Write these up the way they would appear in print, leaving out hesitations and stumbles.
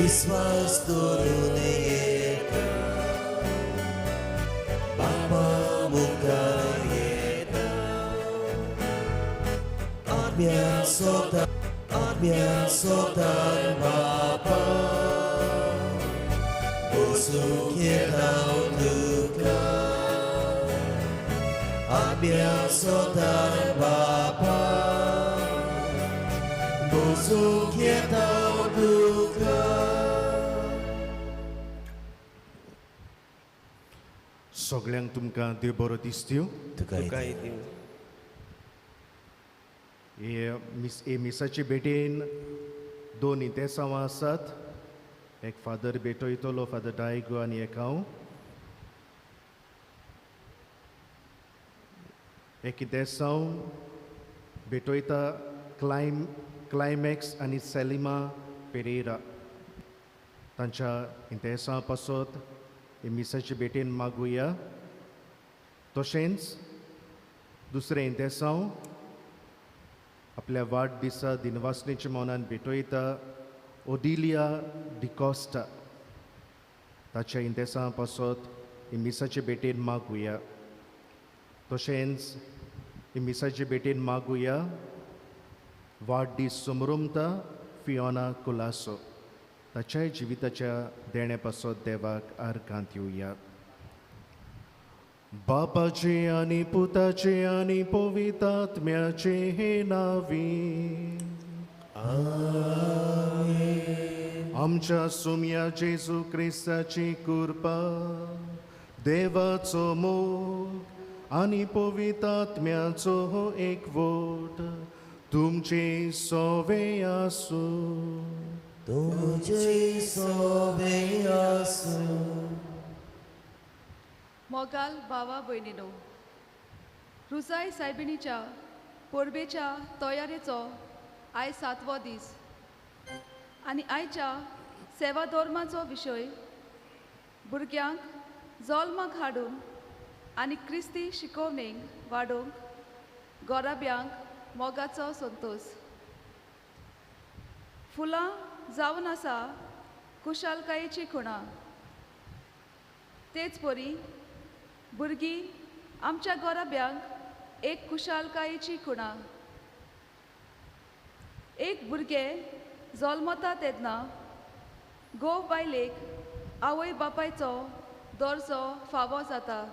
विश्वास दवरून येता बापा मुखार येता आत्म्या सोदार बापा बसूंक येता तुका आत्म्या सोदार बापा बसूंक येता तुका. सगळ्यांक तुमकां देव बरो दिसत्यो. तुकाय हे मिसाचे भेटेन दोन इंतेसांवां आसात. एक फादर भेटयतलो, फादर डायगो, आनी एक हांव. एक इंतेसांव भेटयता क्लायमॅक्स आनी सेलिमा पेरेरा. तांच्या इंतेसां पासत हे मिसाचे भेटेन मागुया. तशेंच दुसरें इंतेसांव आपल्या वाडदिसा दिनवासनेच्या मौनान भेटयता ओडिलिया डिकॉस्टा. ताच्या इंतेसां पासत हे मिसाचे भेटेन मागुया. तशेंच हे मिसाचे भेटेन मागुया वाडदीस समरुमता फियोना कुलासो. ताच्याय जिविताच्या देण्या पासत देवाक आर्गांत दिवया. बापाचे आनी पुताचे आनी पवित्रात्म्याचे हे नावी आमच्या सुम्या जेजू क्रिस्ताची कृपा, देवाचो मोग आनी पवित्रात्म्याचो हो एकवट तुमचे सोवे आसूं. तुमचे सोवे आसूं. मोगाल भावा भयणीनो, रुजाय सायबिणीच्या परबेच्या तयारेचो आयज 7वो दीस आनी आयच्या सेवा धोर्माचो विशय भुरग्यांक जल्माक हाडून आनी क्रिस्ती शिकोवणेक वाडोवंक गोराब्यांक मोगाचो संतोश. फुलां जावन आसा कुशालकायेची खुणां. तेच परी भुरगीं आमच्या गोराब्यांक एक कुशालकायेची खुणां. एक भुरगें जल्मता तेन्ना घोव बायलेक आवय बापायचो दर्जो फावो जाता.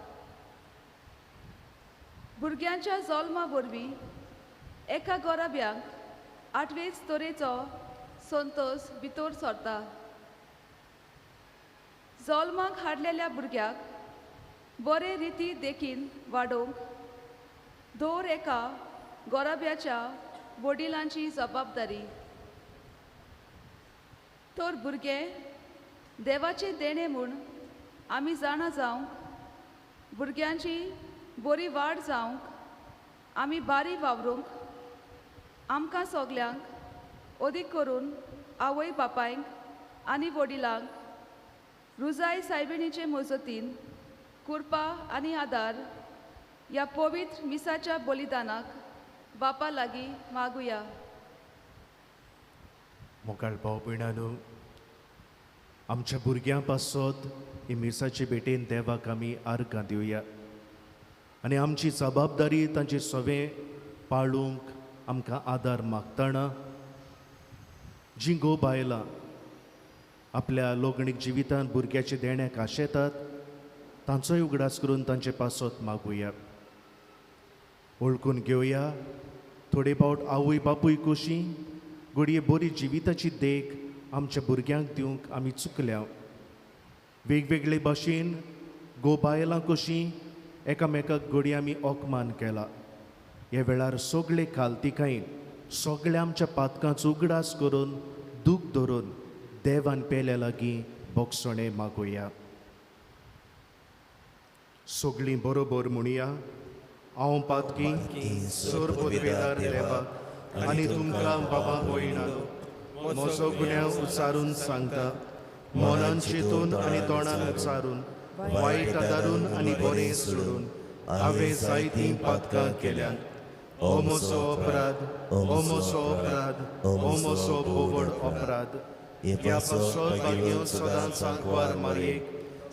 भुरग्यांच्या जल्मा वरवीं एका गोराब्यांक 8वेच तरेचो संतोश भितर सरता. जल्माक हाडलेल्या भुरग्याक बरे रिती देखीन वाडोवंक दर एका गोराब्याच्या वडिलांची जबाबदारी. तर भुरगें देवाचे देणे म्हूण आमी जाणा जावंक, भुरग्यांची बरी वाड जावंक, आमी बारी वावरूंक आमकां सगल्यांक अदीक करून आवय बापायंक आनी वडिलांक रुजाय सायबिणीचे मजतीन कृपा आनी आदार ह्या पवित्र मिसाच्या बलिदानाक बापा लागीं मागुया. मोगाळ भाव भयणानो, आमच्या भुरग्यां पासत ही मिसाचे भेटेन देवाक आमी आर्गां दिवया आनी आमची जबाबदारी तांचे सवें पाळूंक आमकां आदार मागतना जीं घोव बायलां आपल्या लोगणीक जिवितांत भुरग्याचे देण्याक आशेतात तांचोय उगडास करून तांचे पासत मागुया. ओळखून घेवया थोडे फावट आवय बापूय कशी घडये बरी जिविताची देख आमच्या भुरग्यांक दिवंक आमी चुकल्या. वेगवेगळे भाशेन घोव बायलां कशीं एकामेकाक घडये आमी ओकमान केला. ह्या वेळार सगळे खालतिकायेन सगळ्या आमच्या पातकांचो उगडास करून दूख धरून देवान पेल्या लागीं बोगसणे मागुया. सगळीं बरोबर म्हणुया. हांव पातकी सोरपोतवेदार देवाक आनी तुमकां बाबा भयणां म्हजो गुन्यांव उचारून सांगता. मोनान चिंतून आनी तोंडान उचारून वायट आदारून आनी बरें सोडून हांवें जायतीं पातकां केल्यात. हो म्हजो अपराध, हो म्हजो अपराध, हो म्हजो बोवड अपराध. हे पासत भाग्यवन सदांच सांकवार मारयेक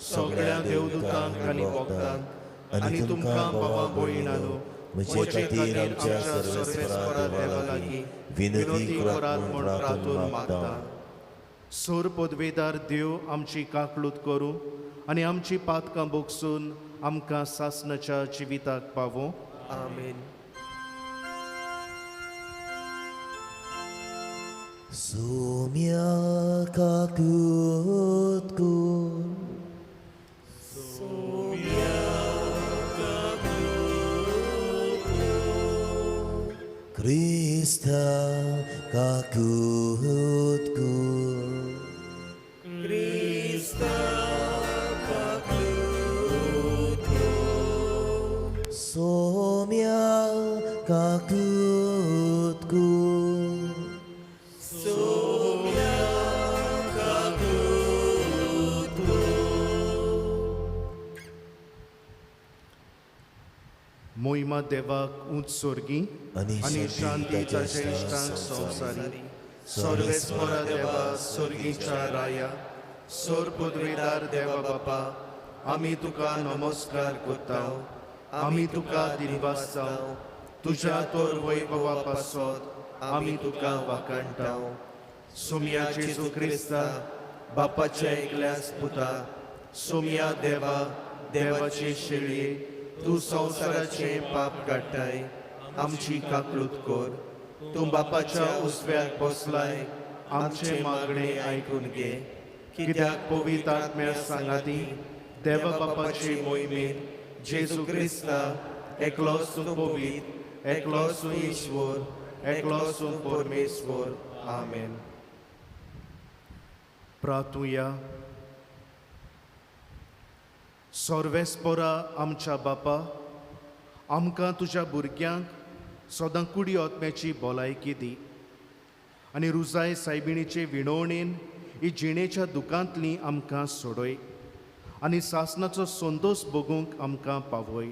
सगळ्या देवदूतांक आनी भक्तांक आनी तुमकां बाबा भयणानो म्हजे खातीर आमच्या सर्वेस्परा देवा लागीं विनंती करात म्हूण प्रार्थून मागता. सोर पदवेदार देव आमची काकलूत करूं आनी आमची पातकां बोगसून आमकां सासणाच्या जिविताक पावो. आमेन. सोम्या काकूत कोर Krista kakut kur Krista kakut kur Somya kakut kur Somya kakut kur. मोहिमा देवाक उंच सोर्गी आणि शांती ताचे इश्टांक संवसारी. सर्वेस्परा देवा सोर्गीच्या राया सोर पदवेदार देवा बापा आमी तुका नमस्कार करता. आमी तुका दिलवासता. तुज्या तोर वैभवा पासत आमी तुका वाखाणटा. सोम्या जेजू क्रिस्ता बापाच्या एकल्याच पुता सोम्या देवा देवाचे शेळये तूं संवसाराचे पाप काडटाय. आमची काकलूत कोर. तूं बापाच्या उजव्याक बसलाय. आमचे मागणे आयकून घे. कित्याक पवित्र आत्म्या सांगाती देवा बापाचे मोहिमेत जेजू क्रिस्ता एकलोच तूं पवित्र एकलोच तूं ईश्वर एकलोच तूं परमेश्वर. आमेन. प्रार्थुया. सर्वेस्परा आमच्या बापा आमकां तुज्या भुरग्यांक सदां कुडी आत्म्याची भलायकी दी आनी रुजाय सायबिणीचे विणवणेन ही जिणेच्या दुखांतली आमकां सोडय आनी सासणाचो संतोष भोगूंक आमकां पावय.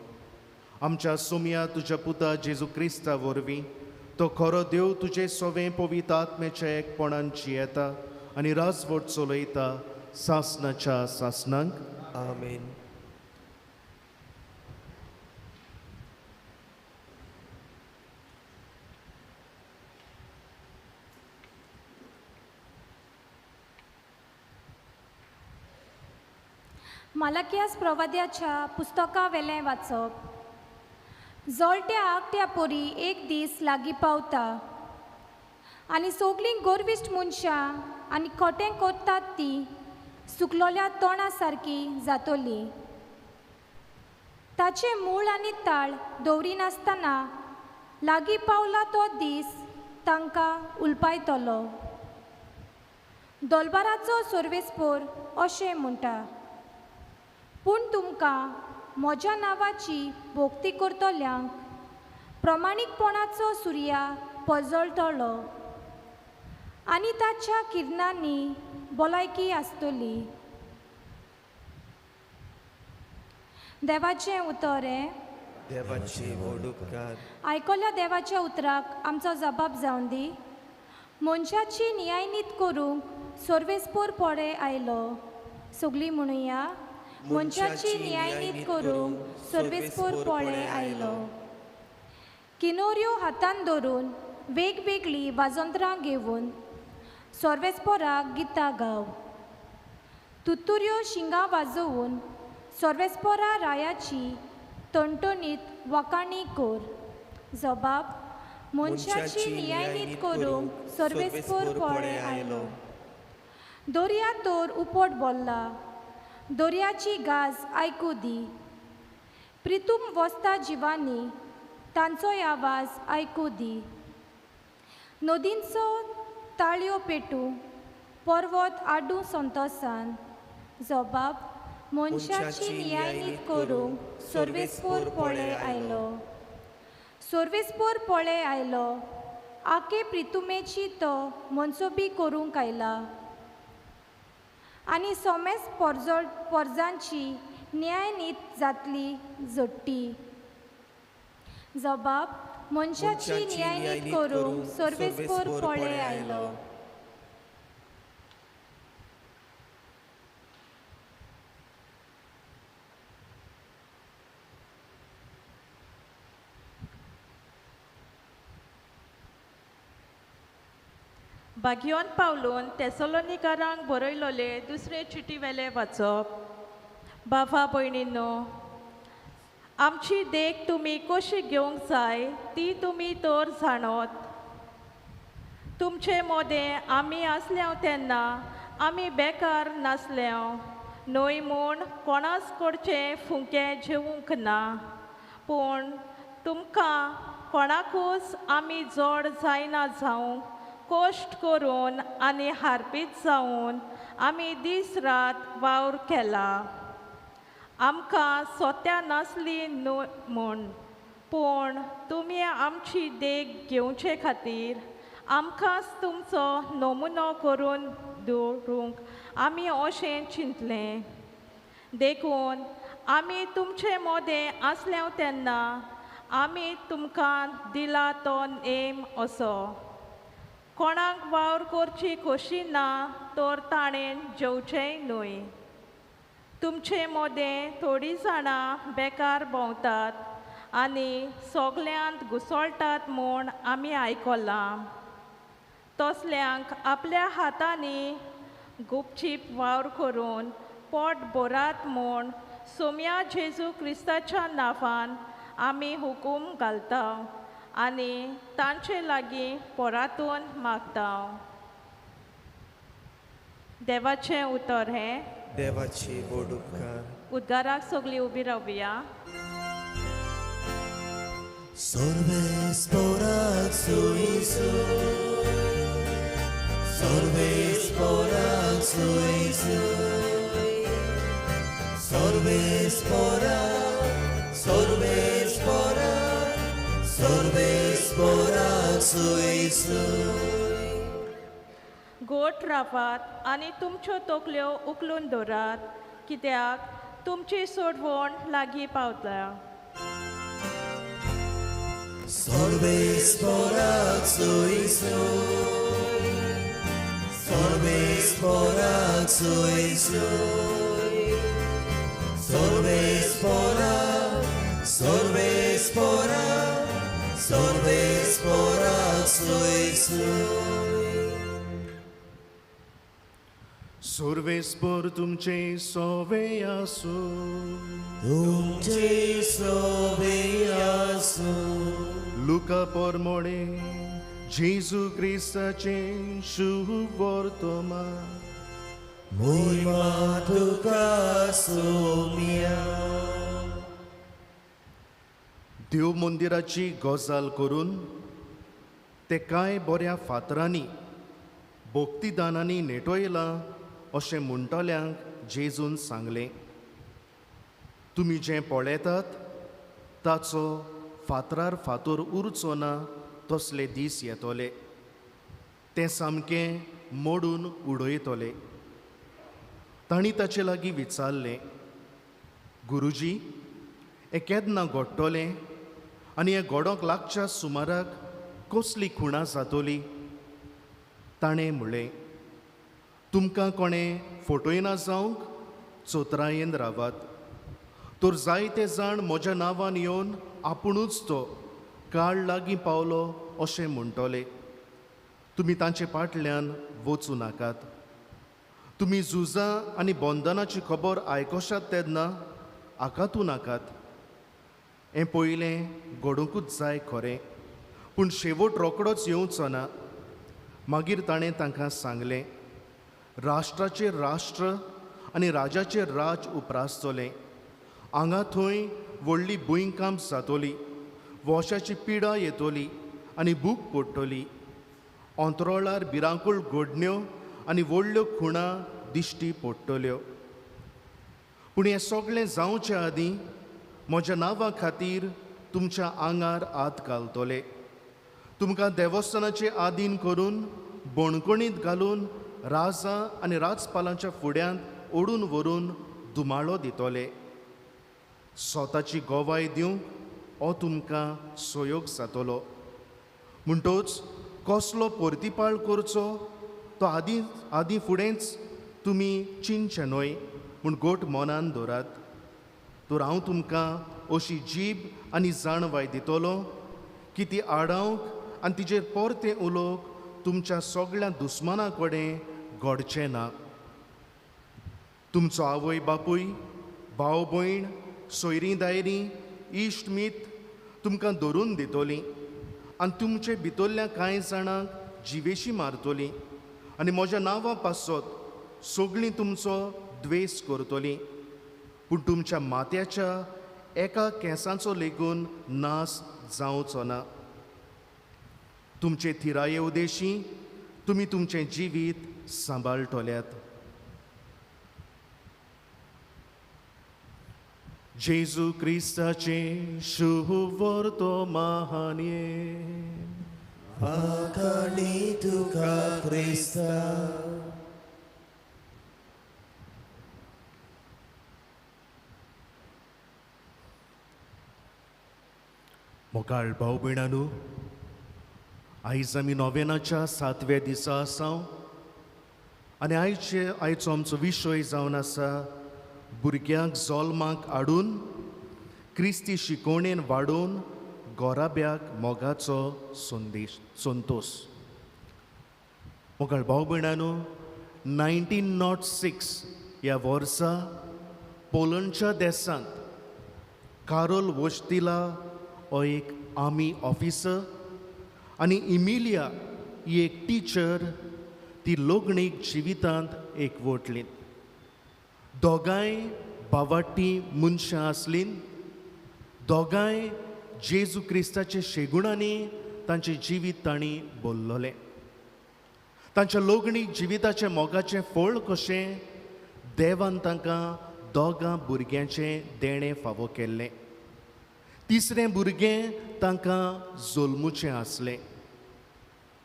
आमच्या सोम्या तुज्या पुता जेजू क्रिस्ता वरवीं तो खरो देव तुजे सवें पवित्र आत्म्याच्या एकपणान जियेता आनी राजवट चलयता सासणाच्या सासणांक. आमेन. मालाकियास प्रवाद्याच्या पुस्तका वेलें वाचप. जोलट्या आकट्या पोरी एक दीस लागीं पावता आनी सोगलीं गोरविश्ट मनशां आनी खोटें कोत्तात ती सुकलोल्या तोंडा सारकी जातोली. ताचे मूळ आनी ताळ दवरिनासतना लागीं पावला तो दीस तांकां उलपायतलो. दोलबाराचो सर्वेस्पोर अशें म्हणटा, पूण तुमकां म्हज्या नांवाची भोक्ती करतल्यांक प्रमाणीकपणाचो सुर्या पजळटलो आनी ताच्या किरणांनी भलायकी आसतली. देवाचें उतर हें. देवाचे व्हड उपकार. आयकल्या देवाच्या उतराक आमचो जबाब जावन दी. मनशाची न्यायनीत करूंक सर्वेस्पोर पळे आयलो. सगळीं म्हणुया, मनशाची न्यायनीत करूंक सर्वेस्पोर पळे आयलो. किनोऱ्यो हातान धरून वेगवेगळी वाजंत्रां घेवन सर्वेस्पोराक गितां गाव. तुतुऱ्यो शिंगां वाजोवन सर्वेस्पोरा रायाची टणटणीत वाखाणी कर. जबाब, मनशाची न्यायनीत करूंक सर्वेस्पोर पळे आयलो. दर्या तोर उपट बोल्ला. दर्याची गाज आयकू दी. प्रितूम वस्ता जिवांनी तांचोय आवाज आयकू दी. नदींचो ताळयो पेटू पर्वत आडू संतोसान. जबाब, मनशाची न्यायनीत करूंक सर्वेस्पोर पळे आयलो. सर्वेस्पोर पळे आयलो. आके प्रितुमेची तो मनसोबी करूंक आयला आनी सोमेस पोरजांची न्यायनीत जातली जोडटी. जबाब, मनशाची न्यायनीत करूंक सर्वेस्पोर पळे आयलो. बागयोन पावलून तेसलोनिकारांक बरयलोले दुसरे चिटी वेले वाचप. बाबा भयणींनो, आमची देख तुमी कशी घेवंक जाय ती तुमी तर जाणोत. तुमचे मोदें आमी आसल्या तेन्ना आमी बेकार नासल्या, न्हय म्हूण कोणाच कडचें फुंकें जेवूंक ना. पूण तुमकां कोणाकूच आमी जोड जायना जावंक कश्ट करून आनी हारपीत जावन आमी दीस रात वावर केला. आमकां सोत्या नासली न्हय म्हूण, पूण तुमी आमची देख घेवचे खातीर आमकांच तुमचो नमुनो करून दवरूंक आमी अशें चिंतलें. देखून आमी तुमचे मोदें आसल्या तेन्ना आमी तुमकां दिला तो नेम असो: कोणाक वावर करची खोशी ना तर ताणें जेवचेंय न्हय. तुमचे मोदें थोडीं जाणां बेकार भोंवतात आनी सोगल्यांत घुसळटात म्हूण आमी आयकलां. तसल्यांक आपल्या हातांनी गुपचीप वावर करून पोट भरात म्हूण सोम्या जेजू क्रिस्ताच्या नांवान आमी हुकूम घालता आनी तांचे लागीं पोरातून मागता. देवाचें उतर हें. देवाची गोड उपकार. उद्गाराक सगळीं उबी रावया. Sorbesporak suisu, sorbesporak suisu, sorbesporak, sorbesporak, sorbesporak suisu. गोठ रावात आनी तुमच्यो तोकल्यो उखलून दवरात, कित्याक तुमची सोडवण लागीं पावता. Sorbesporak suisu, sorbesporak suisu, sorbesporak, sorbesporak, sorbesporak suisu. सोर्वेस्पोर तुमचे सोवे आसू, तुमचे सोबे आसू. लुका पोरमोडे जेजू क्रिस्ताचे शुभ वर्तमान. Muima tuka sumia. देव मंदिराची गजाल करून ते कांय बऱ्या फातरांनी भोक्तीदानांनी नेटोयलां अशें म्हणटल्यांक जेजून सांगलें, तुमी जें पळयतात ताचो फातरार फातर उरचो ना तसले दीस येतले. तें सामकें मोडून उडयतले. तांणी ताचे लागीं विचारलें, गुरुजी, हें केन्ना घडटलें आनी हें घडोंक लागच्या सुमाराक कसली खुणां जातली? ताणें म्हणलें, तुमकां कोणें फोटोयना जावंक चोत्रायेन रावात. तर जायते जाण म्हज्या नांवान येवन आपुणूच तो काळ लागीं पावलो अशें म्हणटले. तुमी तांचे फाटल्यान वचूं नाकात. तुमी झुजां आनी बंधनाची खबर आयकशात तेन्ना आकातूं नाकात. हें पयलें घडोवंकूच जाय खरें, पूण शेवट रोकडोच येवचो ना. मागीर ताणें तांकां सांगलें, राष्ट्राचेर राष्ट्र आनी राजाचेर राज उप्रासतलें. हांगा थंय व्हडली भुंयकांप जातली, वोशाची पिडा येतली आनी भूक पडटली. अंतरोळार भिरांकूळ घडण्यो आनी व्हडल्यो खुणां दिश्टी पडटल्यो. पूण हें सगळें जावचे आदीं म्हज्या नांवा खातीर तुमच्या आंगार हात घालतले. तुमकां देवस्थानाचे आदीन करून बोणकोणींत घालून राजां आनी राजपालांच्या फुड्यांत ओडून व्हरून दुमाळो दितले. स्वताची गोवाय दिवंक हो तुमकां सोयोग जातलो. म्हणटच कसलो परतीपाळ करचो तो आदीं फुडेंच तुमी चिंतचे न्हय म्हूण गोठ मनान दवरात. तर हांव तुमकां अशी जीब आनी जाणवाय दितलो की ती आडावंक आनी तिचेर परतें उलोवंक तुमच्या सगळ्या दुस्माना कडेन घडचें ना. तुमचो आवय बापूय, भाव भयण, सोयरीं दायरीं, इश्ट मीत तुमकां धरून दितोलीं आनी तुमचे भितरल्या कांय जाणांक जिवेशी मारतोलीं आनी म्हज्या नांवा पासत सगळीं तुमचो द्वेस करतलीं. पूण तुमच्या माथ्याच्या एका केंसांचो लेगून नास जावचो ना. तुमचे थिराये उदेशी तुमी तुमचें जिवीत सांबाळटल्यात. जेजू क्रिस्ताचे शुभ वर्तमानये आकाणी तुका क्रिस्ता. मोगाळ भाव भयणांनो, आयज आमी नोवेनाच्या 7व्या दिसा आसा आनी आयचो आमचो विशय जावन आसा भुरग्यांक जल्माक हाडून क्रिस्ती शिकोवणेन वाडोवन गोराब्याक मोगाचो संतोश. मोगाळ भाव भयणांनो, 1906 ह्या वर्सा पोलंडच्या देशांत कारोल वोस्तिला हो एक आर्मी ऑफिसर आनी इमिलिया ही एक टिचर ती लोगणीक जिवितांत एकवटलीं. दोगांय भावाटी मनशां आसलीं. दोगांय जेजू क्रिस्ताचे शेगुणांनी तांचें जिवीत तांणी बोल्लोलें. तांच्या लोगणीक जिविताचें मोगाचें फळ कशें देवान तांकां दोगां भुरग्यांचें देणें फावो केल्लें. तिसरें भुरगें तांकां जल्मुचें आसलें.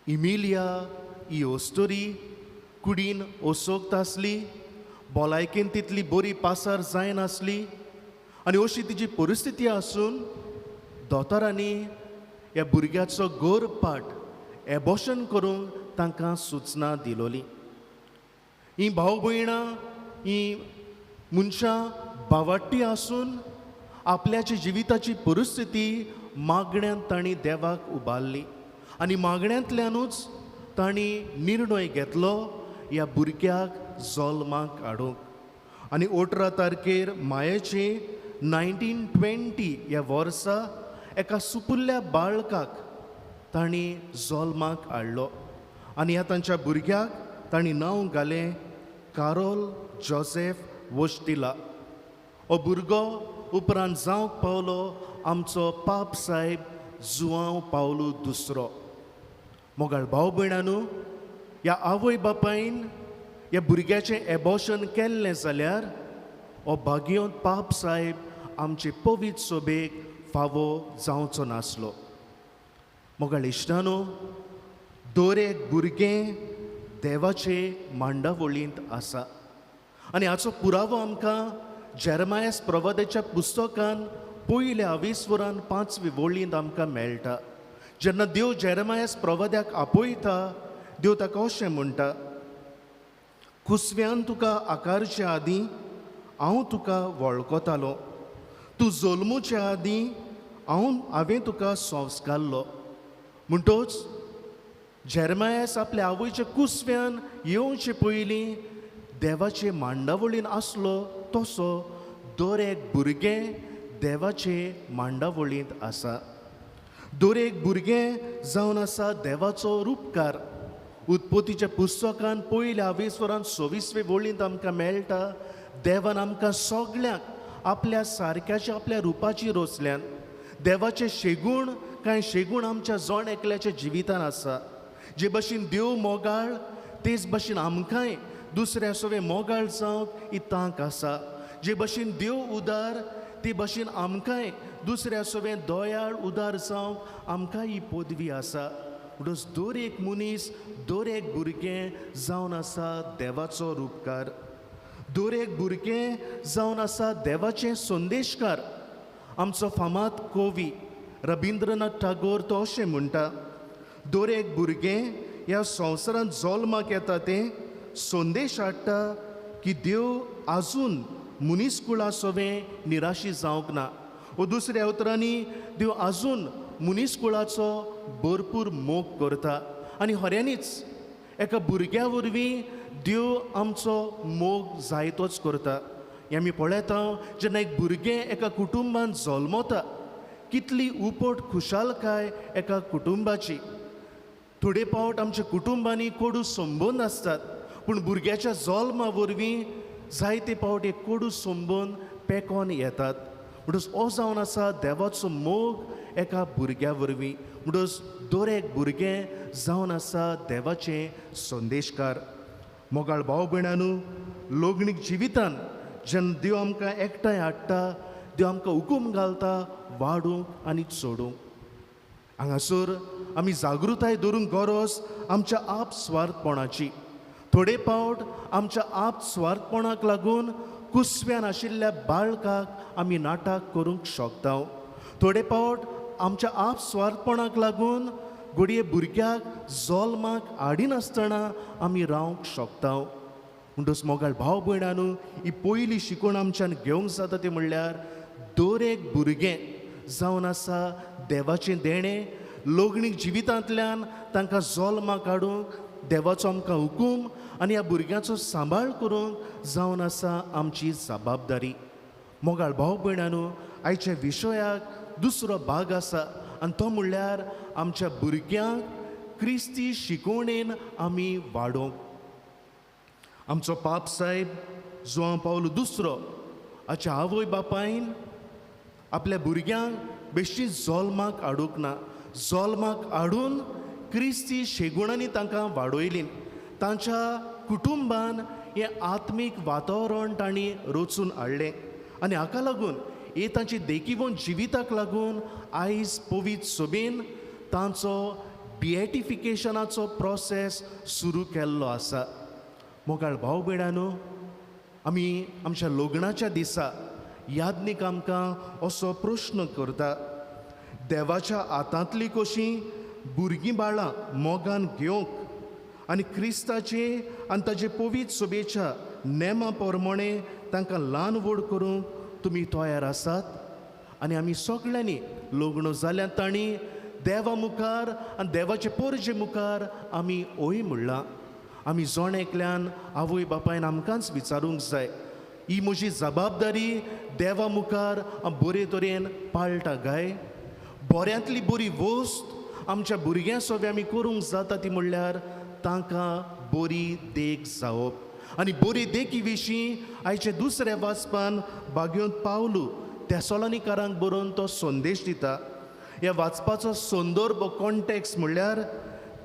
इमिलिया ही ओस्तोरी कुडीन ओसोगत आसली, भलायकेन तितली बरी पासार जायनासली आनी अशी तिची परिस्थिती आसून दोतोरांनी ह्या भुरग्याचो गोरपाट एबॉर्शन करूंक तांकां सुचना दिलोली. ही भाव भयणां ही मनशां भावाटी आसून आपल्याची जिविताची परिस्थिती मागण्यांत तांणी देवाक उबारली आनी मागण्यांतल्यानूच तांणी निर्णय घेतलो ह्या भुरग्याक जल्माक हाडूंक. आनी 18 तारखेर मायेची 1920 ह्या वर्सा एका सुपुल्ल्या बाळकाक तांणी जल्माक हाडलो आनी ह्या तांच्या भुरग्याक तांणी नांव घालें कारोल जोसेफ वोस्तिला. हो भुरगो उपरांत जावंक पावलो आमचो पाप साहेब जुआंव पावलो दुसरो. मोगाळ भाव भयणांनो, ह्या आवय बापायन ह्या भुरग्याचें एबॉर्शन केल्लें जाल्यार हो भाग्योंत पाप साहेब आमचे पवित्र सोबेक फावो जावचो नासलो. मोगाळ इश्टानो, दर एक भुरगें देवाचे मांडावळींत आसा आनी हाचो पुरावो आमकां जेरमायास प्रवाद्याच्या पुस्तकान पयल्या 20 वरान 5वी वळींत आमकां मेळटा. जेन्ना देव जेरमायास प्रवाद्याक आपयता, देव ताका अशें म्हणटा, कुसव्यान तुका आकारच्या आदीं हांव तुका वळखतालो, तूं जल्मुच्या आदीं हांवें तुका संस्कारलो. म्हणटच जेरमायास आपल्या आवयच्या कुसव्यान येवचे पयलीं देवाचे मांडावळीन आसलो तसो दर एक भुरगें देवाचे मांडावळींत आसा. दर एक भुरगें जावन आसा देवाचो रूपकार. उत्पत्तीच्या पुस्तकान पयल्या 20 वरान 26वे वळींत आमकां मेळटा, देवान आमकां सगळ्यांक आपल्या सारक्याच्या आपल्या रुपाची रचल्यान. देवाचे शेगूण कांय शेगूण आमच्या जण एकल्याच्या जिवितान आसा. जे भाशेन देव मोगाळ तेच भाशेन आमकांय दुसऱ्या सवे मोगाळ जावंक ही तांक आसा. जे भाशेन देव उदार ते भाशेन आमकांय दुसऱ्या सवे दोयाळ उदार जावंक आमकां ही पदवी आसा. म्हणटच दर एक मनीस, दर एक भुरगें जावन आसा देवाचो रूपकार. दर एक भुरगें जावन आसा देवाचें संदेशकार. आमचो फामाद कवी रबिंद्रनाथ टागोर तो अशें म्हणटा, दर एक भुरगें ह्या संवसारांत जल्माक येता तें संदेश हाडटा की देव आजून मनीसकुळा सवें निराशी जावंक ना. व दुसऱ्या उतरांनी देव आजून मनीसकुळाचो भरपूर मोग करता आनी खऱ्यांनीच एका भुरग्या वरवीं देव आमचो मोग जायतोच करता. हें आमी पळयता जेन्ना एक भुरगें एका कुटुंबान जल्मता कितली उपट खुशालकाय एका कुटुंबाची. थोडे पावट आमच्या कुटुंबांनी कोडू संबंद आसतात, पूण भुरग्याच्या जल्मा वरवीं जायते पावट एक कोडू संबंद पेकोन येतात. म्हणटच हो जावन आसा देवाचो मोग एका भुरग्या वरवीं. म्हणटच दर एक भुरगें जावन आसा देवाचें संदेशकार. मोगाळ भाव भयणानू, लोगणीक जिवितान जेन्ना देव आमकां एकठांय हाडटा, देव आमकां हुकूम घालता वाडूंक आनी चोडूंक. हांगासर आमी जागृताय धरूंक गरज आमच्या आप स्वार्थपणाची. थोडे पावट आमच्या आप स्वार्थपणाक लागून कुसव्यान आशिल्ल्या बाळकाक आमी नाटक करूंक शकता. थोडे पावट आमच्या आप स्वार्थपणाक लागून घडये भुरग्याक जल्माक हाडिनासतना आमी रावंक शकता. म्हणटच मोगाळ भाव भयणानू, ही पयली शिकवण आमच्यान घेवंक जाता ती म्हणल्यार दर एक भुरगें जावन आसा देवाचें देणें. लोगणीक जिवितांतल्यान तांकां जल्माक हाडूंक देवाचो आमकां हुकूम आनी ह्या भुरग्याचो सांबाळ करूंक जावन आसा आमची जबाबदारी. मोगाळ भाव भयणानू, आयच्या विशयाक दुसरो भाग आसा आनी तो म्हणल्यार आमच्या भुरग्यांक क्रिस्ती शिकवणेन आमी वाडोवंक. आमचो पाप साहेब जुआंव पावलो दुसरो हाच्या आवय बापायन आपल्या भुरग्यांक बेश्टी जल्माक हाडूंक ना, जल्माक हाडून क्रिस्ती शेगुणांनी तांकां वाडयलीं. तांच्या कुटुंबान हें आत्मीक वातावरण तांणी रचून हाडलें आनी हाका लागून हे तांची देखीवंत जिविताक लागून आयज पवित्र सभेन तांचो बिएटिफिकेशनाचो प्रोसेस सुरू केल्लो आसा. मोगाळ भाव भयणानू, आमी आमच्या लग्नाच्या दिसा यादनीक आमकां असो प्रश्न करता, देवाच्या हातांतली कशीं भुरगीं बाळां मोगान घेवंक आनी क्रिस्ताचे आनी ताचे पवित्र सभेच्या नेमा प्रमाणे तांकां ल्हान व्हड करूंक तुमी तयार आसात. आनी आमी सगळ्यांनी लग्न जाल्यात तांणी देवा मुखार आनी देवाचे परजे मुखार आमी ओय म्हणलां. आमी जोण एकल्यान आवय बापायन आमकांच विचारूंक जाय, ही म्हजी जबाबदारी देवा मुखार बरे तरेन पाळटा काय? बऱ्यांतली बरी वस्त आमच्या भुरग्यां सोबे आमी करूंक जाता ती म्हणल्यार तांकां बरी देख जावप. आनी बरी देखी विशीं आयचे दुसऱ्या वाचपान भाग्योंत पावलू तेसलोनिकारांक बरोवन तो संदेश दिता. ह्या वाचपाचो संदर्भ कॉन्टेक्स्ट म्हणल्यार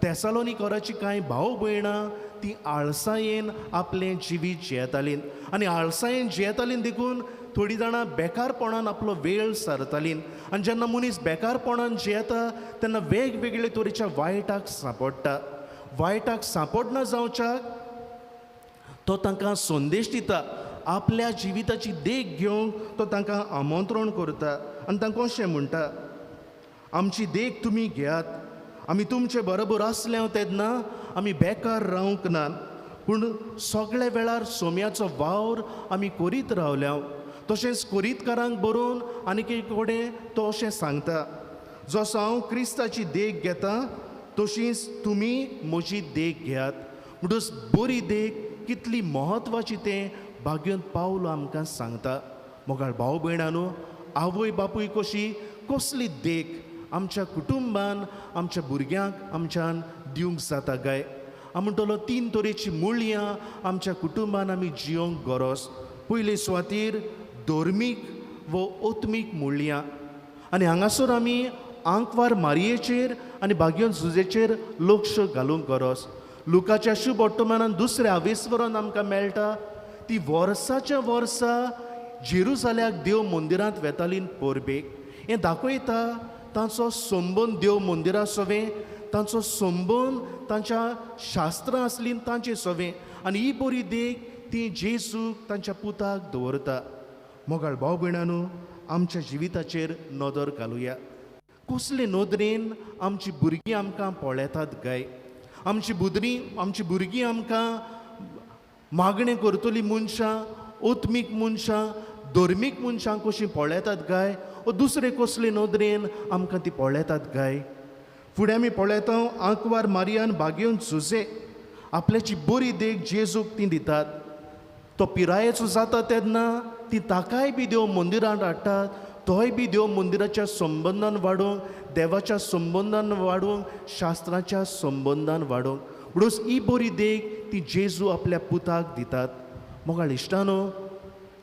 तेसलोनिकाराची कांय भाव भयणां ती आळसायेन आपलें जिवीत जियेतालीं आनी आळसायेन जियेतालीं देखून थोडीं जाणां बेकारपणान आपलो वेळ सारतालीं. आनी जेन्ना मनीस बेकारपणान जियेता तेन्ना वेगवेगळे तरेच्या वायटाक सांपडटा. वायटाक सांपडना जावच्याक तो तांकां संदेश दिता, आपल्या जिविताची देख घेवंक तो तांकां आमंत्रण करता आनी तांकां अशें म्हणटा, आमची देख तुमी घेयात. आमी तुमचे बरोबर आसले तेन्ना आमी बेकार रावंक ना, पूण सगळे वेळार सोम्याचो वावर आमी करीत रावल्या. तशेंच कोरीतकारांक बरोवन आनीक एक कडेन तो अशें सांगता, जसो हांव क्रिस्ताची देख घेता तशींच तुमी म्हजी देख घेयात. म्हणटच बरी देख कितली म्हत्वाची तें भाग्योंत पावलो आमकां सांगता. मोगाळ भाव भयणानू, आवय बापूय कशी कसली देख आमच्या कुटुंबान आमच्या भुरग्यांक आमच्यान दिवंक जाता काय? हांव म्हणटलो 3 तरेची मुळयां आमच्या कुटुंबान आमी जियोंक गरज. पयले सुवातेर धर्मीक व ओत्मीक मुळयां. आनी हांगासर आमी आंकवार मारयेचेर आनी भाग्योंत झुजेचेर लक्ष घालूंक गरज. लुकाच्या शुभ वर्तमानान दुसऱ्या आवेस्वरान आमकां मेळटा ती वर्साच्या वर्सा जेरुसाल्याक देव मंदिरांत वेतालीं परबेक. हें दाखयता तांचो संबंद देव मंदिरा सोबें, तांचो संबंद तांच्या शास्त्रां आसलीं तांचे सोबें. आनी ही बरी देख ती जेजूक तांच्या पुताक दवरता. मोगाळ भाव भयणानू, आमच्या जिविताचेर नदर घालुया. कसले नदरेन आमची भुरगीं आमकां पळयतात काय? आमची भुरगीं आमकां मागणें करतलीं मनशां, ओत्मीक मनशां, धर्मीक मनशां कशीं पळयतात काय? दुसरे कसले नदरेन आमकां ती पळयतात काय? फुडें आमी पळयता आंकवार मारियान भाग्योन झुजे आपल्याची बरी देख जेजूक ती दितात. तो पिरायेचो जाता तेन्ना ती ताकाय बी देव मंदिरांत हाडटात. तोय बी देव मंदिराच्या संबंदान वाडोवंक, देवाच्या संबंदान वाडोवंक, शास्त्राच्या संबंदान वाडोवंक. म्हणून ही बरी देख ती जेजू आपल्या पुताक दितात. मोगाळ इश्टानो,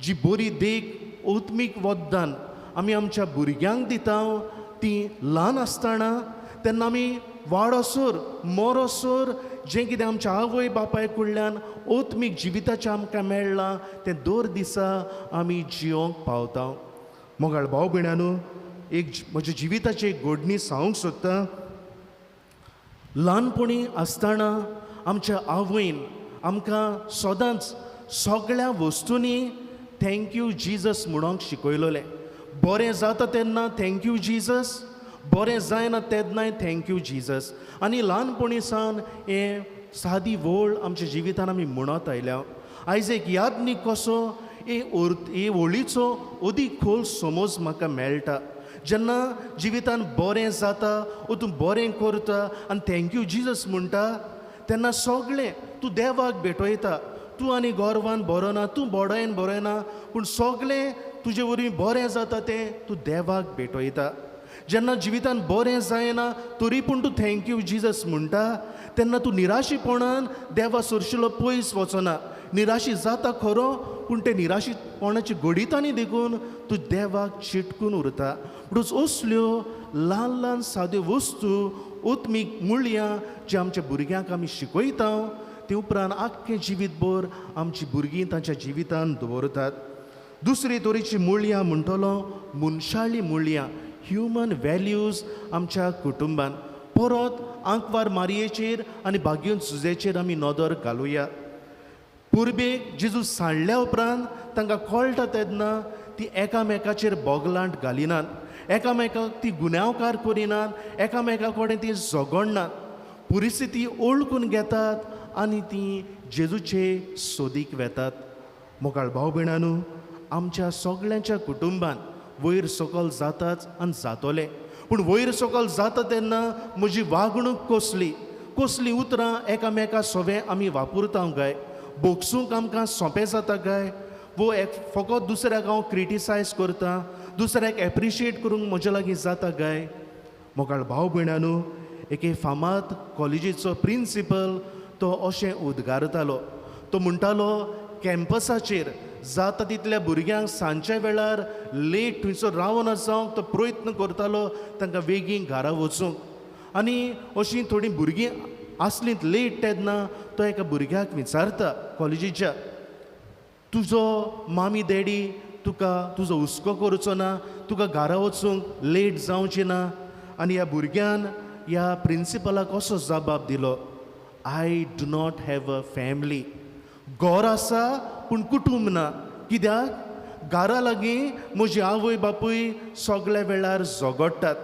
जी बरी देख ओत्मीक वखदान आमी आमच्या भुरग्यांक दिता ती ल्हान आसतना तेन्ना आमी वाडोसोर मोरोसोर जें कितें आमच्या आवय बापाय कडल्यान ओत्मीक जिविताचें आमकां मेळ्ळां तें दर दिसा आमी जियोंक पावता. मोगाळ भाव भयणानो, म्हज्या जिविताची एक घडणी सांगूंक सोदतां. ल्हानपणी आसतना आमच्या आवयन आमकां सदांच सगळ्या वस्तूंनी थँक्यू जिजस म्हणूंक शिकयलोलें. बरें जाता तेन्ना थँक्यू जिजस, बरें जायना तेन्नाय थँक्यू जिजस. आनी ल्हानपणी सावन हें सादी वोळ आमच्या जिवितान आमी म्हणत आयल्या. आयज एक यादनीक कसो हे वळीचो अदीक खोल समज म्हाका मेळटा. जेन्ना जिवितान बरें जाता वो तूं बरें करता आनी थँक्यू जिजस म्हणटा तेन्ना सगळें तूं देवाक भेटयता. तूं आनी गोरवान बरो ना, तूं बोडायन बरें ना, पूण सगळें तुजे वरवीं बरें जाता तें तूं देवाक भेटयता. जेन्ना जिवितान बरें जायना तरी पूण तूं थँक्यू जिजस म्हणटा तेन्ना तूं निराशीपणान देवा सरशिलो पयस वचना. निराशी जाता खरो, पूण ते निराशीपणाची घडीतांनी देखून तूं देवाक चिटकून उरता. म्हणून असल्यो ल्हान ल्हान साद्यो वस्तू ओत्मीक मुळयां जे आमच्या भुरग्यांक आमी शिकयता ते उपरांत आख्खें जिवीतभर आमची भुरगीं तांच्या जिवितान दवरतात. दुसरे तरेची मुळयां म्हणटलो मनशाळी मुळयां, ह्युमन व्हॅल्यूज आमच्या कुटुंबान. परत आंकवार मारयेचेर आनी भाग्योन झुजेचेर आमी नदर घालुया. पुर्बेक जेजू सांडल्या उपरांत तांकां कळटा तेन्ना ती एकामेकाचेर बोगलांट घालिनात, एकामेकाक ती गुन्यांवकार करिनात, एकामेका कडेन ती झगडनात. परिस्थिती ओळखून घेतात आनी ती जेजूचे सोदीक वेतात. मोगाळ भाव भयणानू, आमच्या सगळ्यांच्या कुटुंबान वयर सकल जाताच आनी जातोले. पूण वयर सकल जाता तेन्ना म्हजी वागणूक कसली उतरां एकामेका सोबे आमी वापरता काय, बोगसूंक आमकां सोंपें जाता काय, वो फकत दुसऱ्याक हांव क्रिटिसायज करता, दुसऱ्याक एप्रिशिएट करूंक म्हजे लागीं जाता काय. मोगाळ भाव भयणानू, एके फामाद कॉलेजीचो प्रिंसिपल तो अशें उद्गारतालो. तो म्हणटालो कॅम्पसाचेर जाता तितल्या भुरग्यांक सांजच्या वेळार लेट थंयसर रावन जावंक तो प्रयत्न करतालो तांकां बेगीन घरा वचूंक. आनी अशीं थोडीं भुरगीं आसलीं लेट तेन्ना तो एका भुरग्याक विचारता कॉलेजीच्या, तुजो मामी डॅडी तुका तुजो हुस्को करचो ना, तुका घरा वचूंक लेट जावचें ना. आनी ह्या भुरग्यान ह्या प्रिंसिपलाक असो जबाब दिलो, I do not have a family. घर आसा पूण कुटुंब ना. कित्याक घरा लागीं म्हजी आवय बापूय सगळ्या वेळार झगडटात.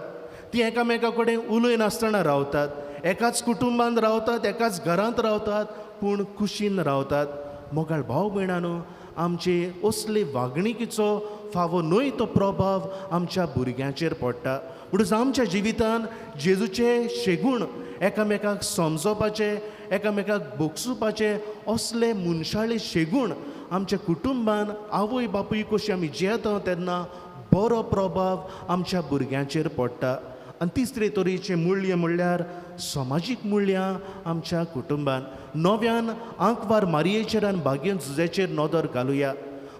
ती एकामेका कडेन उलय नासतना रावतात, एकाच कुटुंबान रावतात, एकाच घरांत रावतात, पूण कुशीन रावतात. मोगाळ भाव भयणानू, आमचे असले वागणुकीचो फावो न्हय तो प्रभाव आमच्या भुरग्यांचेर पडटा. म्हणून आमच्या जिवितान जेजूचे शेगूण एकामेकाक समजोवपाचे, एकामेकाक बोगसुपाचे असले मनशाळे शेगूण आमच्या कुटुंबान आवय बापूय कशी आमी जियेता तेन्ना बरो प्रभाव आमच्या भुरग्यांचेर पडटा. आनी तिसरे तरेचे मूल्य म्हणल्यार समाजीक मुळयां आमच्या कुटुंबान. नव्यान आंकवार मारयेचेर आनी भाग्योन झुजेचेर नदर घालुया.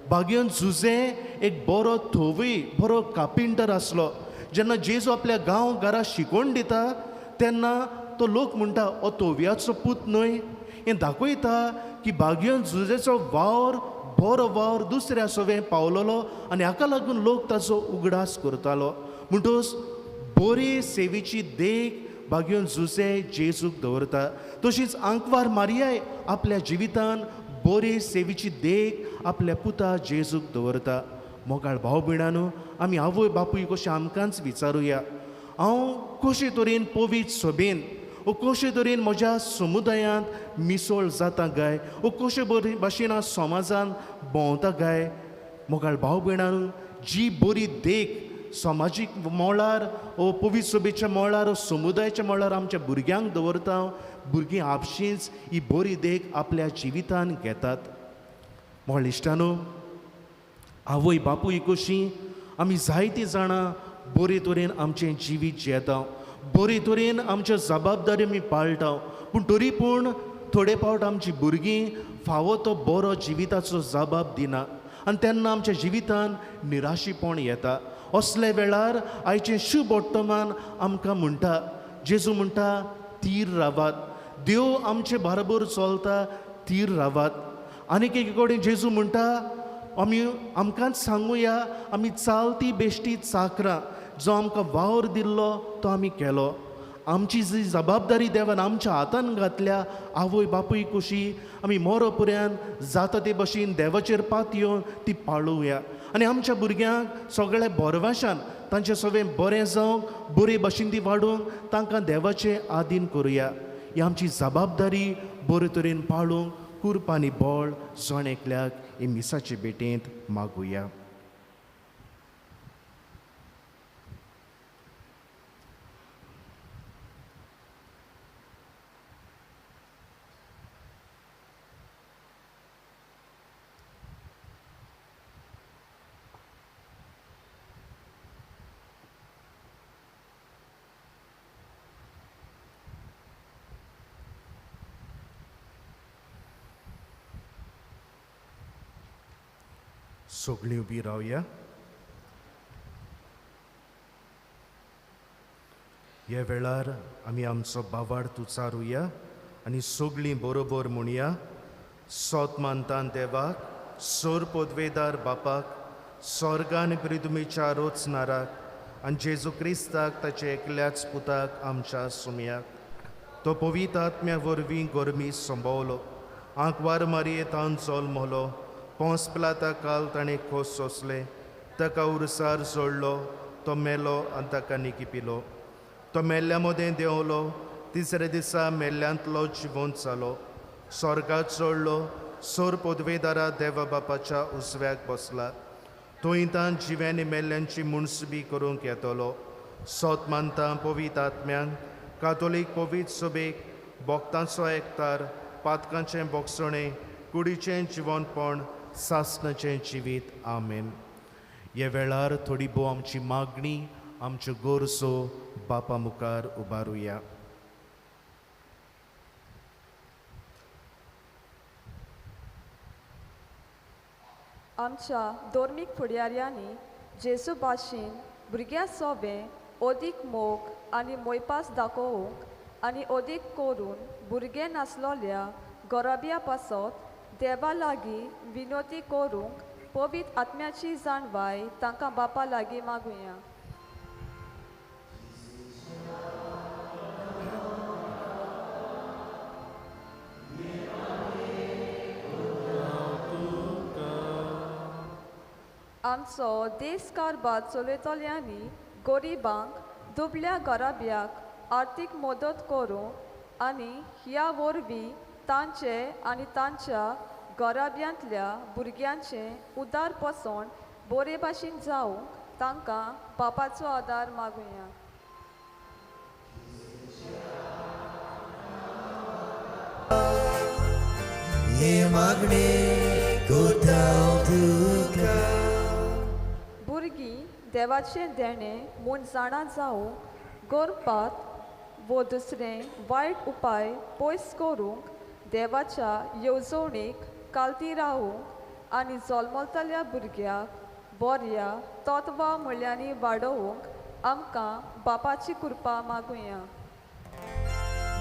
भाग्योन झुजे एक बरो थोवूय, बरो कापिंटर आसलो. जेन्ना जेजू आपल्या गांव घरा शिकोवन दिता तेन्ना तो लोक म्हणटा हो तोवयाचो पूत न्हय. हें दाखयता की भाग्योन झुजेचो वावर, बरो वावर दुसऱ्या सोबें पावलोलो आनी हाका लागून लोक ताचो उगडास करतालो. म्हणटूच बरी सेवेची देख भाग्योन झुजे जेजूक दवरता. तशीच आंकवार मारयाय आपल्या जिवितान बरी सेवेची देख आपल्या पुता जेजूक दवरता. मोगाळ भाव भयणानू, आमी आवय बापूय कशें आमकांच विचारुया, हांव कशे तरेन पवित्र सभेन वो कशे तरेन म्हज्या समुदायांत मिसळ जाता काय, वो कशे भाशेन समाजान भोंवता काय. मोगाळ भाव भयणानू, जी बरी देख सामाजीक मळार ओ पवित्र सभेच्या मळार ओ समुदायाच्या मळार आमच्या भुरग्यांक दवरता भुरगीं आपशींच ही बरी देख आपल्या जिवितान घेतात. मोळ इश्टानो, आवय बापूय कशीं आमी जायतीं जाणां बरे तरेन आमचें जिवीत जियेता, बरे तरेन आमच्यो जबाबदारी आमी पाळटा, पूण तरी पूण थोडे फावट आमचीं भुरगीं फावो तो बरो जिविताचो जबाब दिना आनी तेन्ना आमच्या जिवितान निराशीपण येता. असले वेळार आयचें शुभ वर्तमान आमकां म्हणटा, जेजू म्हणटा थीर रावात, देव आमचे बरोबर चलता, थीर रावात. आनीक एके कडेन जेजू म्हणटा आमकांच सांगुया आमी चालती बेश्टी चाकरां, जो आमकां वावर दिल्लो तो आमी केलो. आमची जी जबाबदारी देवान आमच्या हातान घातल्या आवय बापूय कशी आमी मोरो पर्यंत जाता ते भशेन देवाचेर पात येवन ती पाळुया आनी आमच्या भुरग्यांक सगळे बोरवाशान तांचें सगळें बरें जावंक बरे भशेन ती वाडूंक तांकां देवाचें आदीन करुया. ही आमची जबाबदारी बरे तरेन पाळूंक कुरपानी बोळ जण एकल्याक हे मिसाचे भेटेंत मागुया. सगळीं उबी रावया. ह्या वेळार आमी आमचो बावार्थ उचारुया आनी सगळीं बरोबर म्हणुया. सोत मानतान देवाक, सोर पदवेदार बापाक, स्वर्गान प्रिदुमेच्या रोचणाराक आनी जेजू क्रिस्ताक ताचे एकल्याच पुताक आमच्या सुमयाक, तो पवित्र आत्म्या वरवीं गरमी संभवलो, आंकवार मारयेतान जल्मलो, पोंस पिलाता काल ताणें खोस सोंसले, ताका उरसार सोडलो, तो मेलो आनी ताका निकिपिलो, तो मेल्ल्या मदें देंवलो, तिसऱ्या दिसा मेल्ल्यांतलो जिवंत जालो, स्वर्गात चडलो, सोर पदवेदारा देवा बापाच्या उजव्याक बसला, थंय तान जिव्यांनी मेल्ल्यांची मुणसुबी करूंक येतलो. सोत मानता पवित्र आत्म्यांक, कातोलीक पवित्र सभेक, भोगतांचो एकतार, पातकांचें बोगसणें, कुडीचें जिवनपण, सासणाचें जिवीत. आमेन. ह्या वेळार थोडी भोव आमची मागणी आमच्यो गोरसो बापा मुखार उबारुया. आमच्या धोर्मीक फुडाऱ्यांनी जेजू भाशेन भुरग्यां सोबें अदीक मोग आनी मोयपास दाखोवंक आनी अदीक करून भुरगे नासलोल्या गराब्या पासत देवा लागीं विनोती करूंक पवित्र आत्म्याची जाणवाय तांकां बापा लागीं मागुया. आमचो देश कारबार चलयतल्यांनी गरिबांक दुबळ्या गराब्याक आर्थीक मदत करूंक आनी ह्या वरवीं तांचे आनी तांच्या गराब्यांतल्या भुरग्यांचें उदार पसण बरे भाशेन जावंक तांकां बापाचो आदार मागुया. हे मागणे कोताव तुका. भुरगीं देवाचें देणें म्हूण जाणा जावंक गरपात वो दुसरें वायट उपाय पयस करूंक देवाच्या येवजणेक कालती रावूंक आनी जल्मतल्या भुरग्याक बऱ्या तत्वां म्हळ्यांनी वाडोवंक आमकां बापाची कृपा मागुया.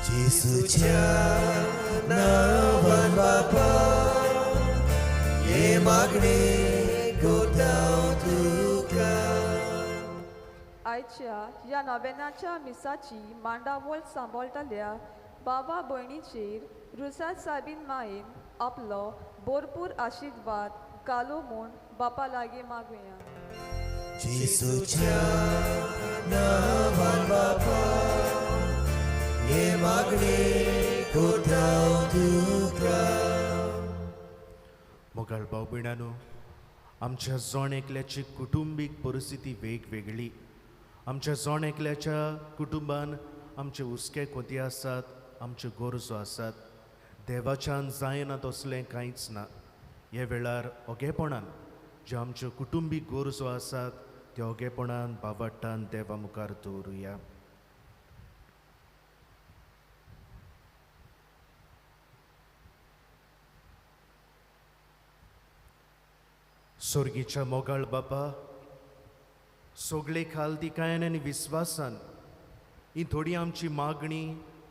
जेसूच्या नांवान बापा, हे मागणे कोताव तुका. आयच्या ह्या नव्यानाच्या मिसाची मांडावळ सांबाळटल्या बाबा भयणीचेर रुसाद साबीन मायेन आपलो भरपूर आशिर्वाद घालो म्हूण बापा लागीं मागुया. जेसूच्या नांवान बापा, हे मागणे कोताव तुका. मोगाळ भाव भयणानो, आमच्या जोण एकल्याची कुटुंबीक परिस्थिती वेगवेगळी. आमच्या जोण एकल्याच्या कुटुंबान आमचे हुस्के कोती आसात, आमच्यो गरजो आसात. देवाच्यान जायना तसलें कांयच ना. हे वेळार ओगेपणान ज्यो आमच्यो कुटुंबीक गरजो आसात त्या ओगेपणान बावट्टान देवा मुखार दवरुया. स्वर्गीच्या मोगाळ बापा, सगळे खालतिकायेन आनी विस्वासान ही थोडी आमची मागणी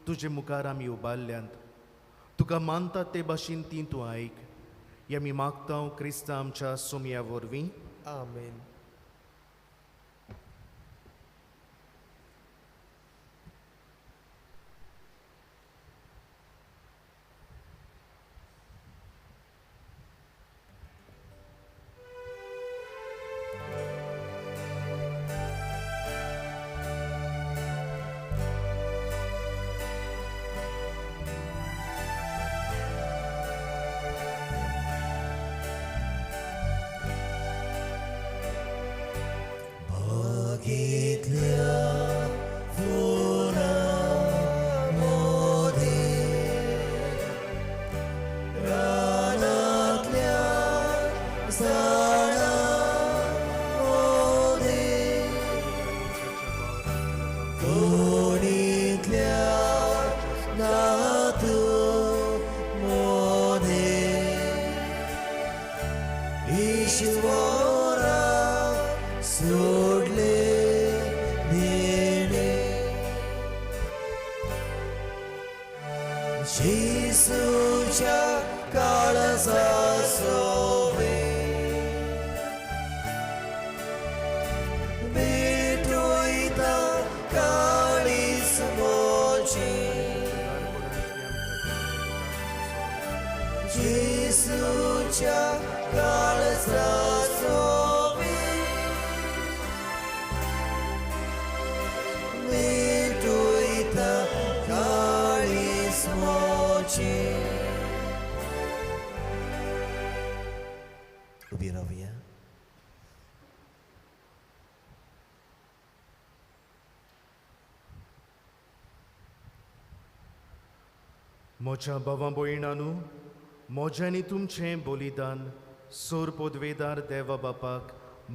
तुजे मुखार आमी उबारल्यांत. तुका मानता ते भाशेन ती तूं आयक. हे आमी मागता क्रिस्ता आमच्या सुमया वरवीं. आमेन. Jesuच्या काळजा सोबे भेटोयता काळीस मोची जेसूच्या काळजा सोबे भेटोयता काळीस मोची. उभी राहूया. म्हज्या भावा भयणांनो, म्हजें आनी तुमचें बलिदान सोर पदवेदार देवा बापाक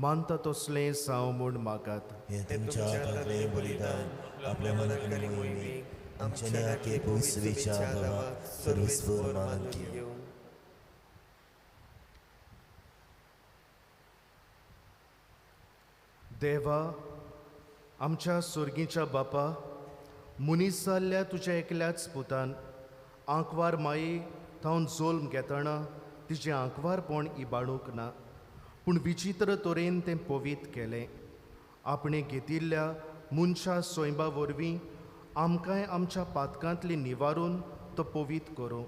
मानता तसलें जावं म्हूण मागात. हे तुमच्या हातांतलें बलिदान आपल्या मनांतले मोहिमेक आमच्या न्याके पोसवेच्या देवाक सर्वस्वर मानन दिवं. देवा, आमच्या सुर्गीच्या बापा, मुनीस जाल्ल्या तुज्या एकल्याच पुतान आंकवार माये थावन जोल्म घेतना तिचें आंकवारपण इबाडूंक ना, पूण विचित्र तरेन तें पवीत केलें. आपणे घेतिल्ल्या मनशा सोयबा वरवीं आमकांय आमच्या पातकांतली निवारून तो पवीत करूं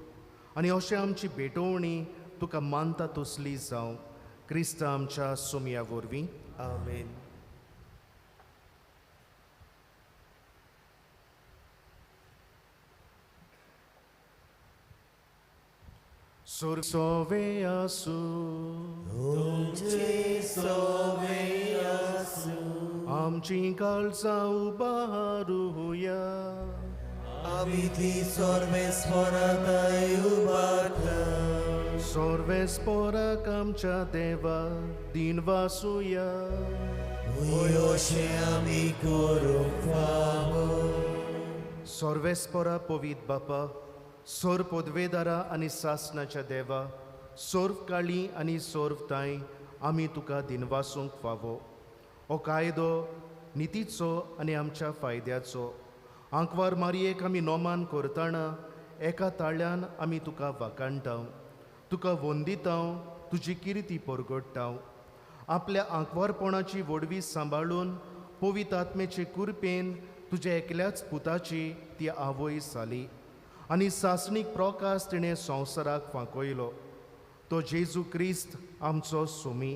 आनी अशें आमची भेटोवणी तुका मानता तसली जावं. क्रिस्ता आमच्या सुमया वरवीं. आमेन. सोर सोवे आसू आमची काळजां उबारूया. आमी ती सर्वेस्पराताय उबारता. सर्वेस्पराक आमच्या देवा दिन वासूया. अशें आमी करूंक फावो. सर्वेस्परा पवीत बापा, सोर पदवेदारा आनी सासणाच्या देवा, सोर्व काळी आनी सोर्व ताय आमी तुका दिनवासूंक फावो. हो कायदो नितीचो आनी आमच्या फायद्याचो. आंकवार मारयेक आमी नोमान करतना एका ताळ्यान आमी तुका वाकाणटाव, तुका वंदिताव, तुजी किर्ती परगडटाव. आपल्या आंकवारपणाची वडवी सांबाळून पवित आत्मेचे कुरपेन तुज्या एकल्याच पुताची ती आवय जाली आनी सासणीक प्रकाश तिणें संवसाराक फांकयलो. तो जेजू क्रिस्त आमचो सुमी.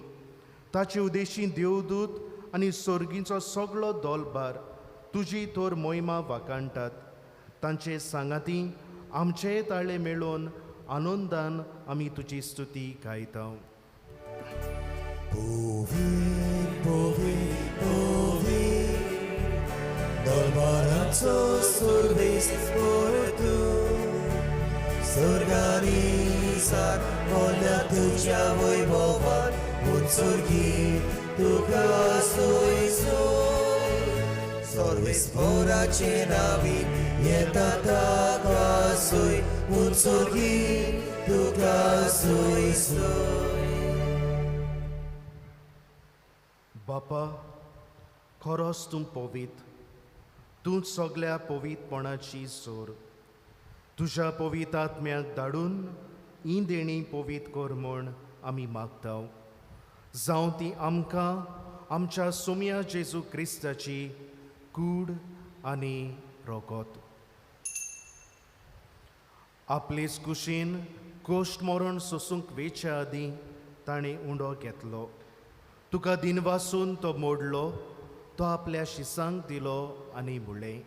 ताचे उदेशी देवदूत आनी सर्गीचो सगळो दौलबार तुजी तोर मोहिमा वाकाणटात. तांचे सांगाती आमचे ताळे मेळून आनंदान आमी तुजी स्तुती गायताव. Povit, povit, povit, dolmaraco survis portu, zorganizar volia tuja वैभवात, उत्सर्गी तुका सोय सोय, सर्वेस्पराचे नावी येता ताका सोय, उत्सर्गी तुका सोय सोय. बापा, खरोच तूं पवित, तूं सगळ्या पवितपणाची सोर. तुज्या पवित आत्म्याक धाडून ही देणी पवित कर म्हूण आमी मागताव. जावं ती आमकां आमच्या सोम्या जेजू क्रिस्ताची कूड आनी रोगोत. आपलेच कुशीन कोश्ट मरण सोसूंक वेच्या आदीं ताणें उंडो घेतलो. तुका दिनवासून तो मोडलो, तो आपल्या शिसांक दिलो आनी म्हणलें,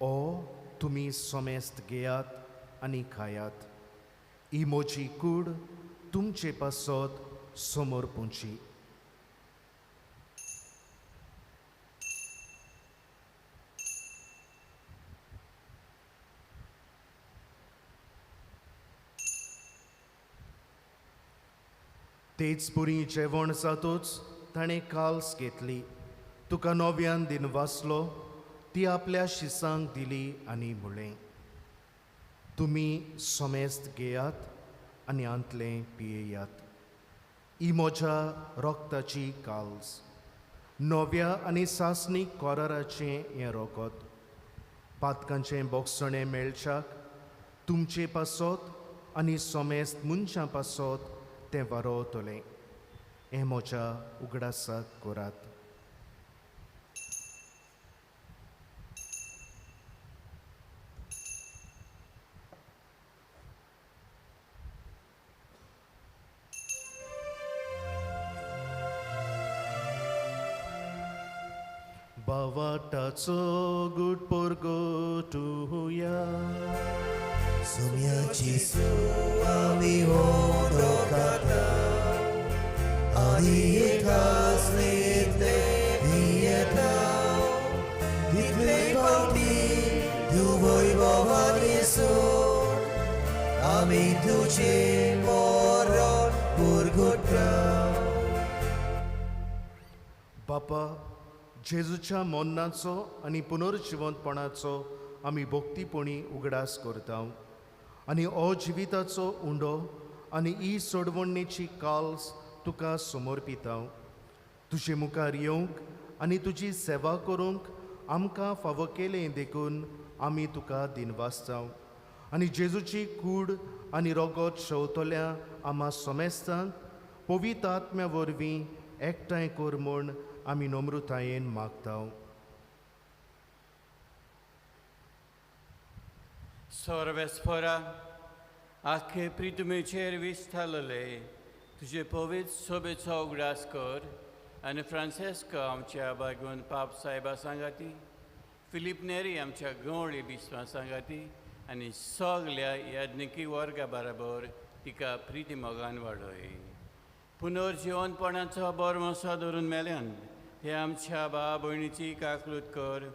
ओ तुमी सोमेस्त घेयात आनी खायात. ही म्हजी कूड तुमचे पासत समोर पोंची. तेच पुरी जेवण जातूच ताणें काल्स घेतली. तुका नव्यान दिनवासलो, ती आपल्या शिसांक दिली आनी म्हणलें, तुमी सोमेस्त घेयात आनी आंतलें पियेयात. ही म्हज्या रोगताची काल्स, नव्या आनी सासणीक कोराराचें हें रोगत. पातकांचें बोगसणें मेळच्याक तुमचे पासत आनी सोमेस्त मनशां पासत तें वारोवतलें. हें म्हज्या उगडासाक करात. बावाटाचो गुड पोरगोटुया, सोम्याची सूं आमी ओडो खाता, आनी एकाच नेते येता. तितले फावटी तूं वैभवानी सोड, आमी तुजे मरण पुरगुटा. बापा, जेजूच्या मोन्नाचो आनी पुनर्जिवंतपणाचो आमी भोक्तीपणी उगडास करतांव. आनी अजिविताचो उंडो आनी ही सोडवणेची काल्स तुका समर्पितांव. तुजे मुखार येवंक आनी तुजी सेवा करूंक आमकां फावो केलें देखून आमी तुका दिनवासतांव. आनी जेजूची कूड आनी रोगोत शेवतोल्या आम्हा सोमेस्तांक पवित्र आत्म्या वरवीं एकठांय कर म्हूण आमी नम्रतायेन मागतांव. सर्वेस्परा, आख्खे प्रितुमेचेर विस्तारलेले तुजे पवित्र सोबेचो उगडास कर आनी फ्रांसेस्को आमच्या भागवंत पाप सायबा सांगाती, फिलीप नेरी आमच्या गवळी बिस्वा सांगाती आनी सगल्या याज्ञिकी वर्गा बराबर तिका प्रिती मोगान वाडय. पुनर्जिवनपणाचो बरमोसो धरून मेल्यान हे आमच्या भावा भयणीची काकलूत कर.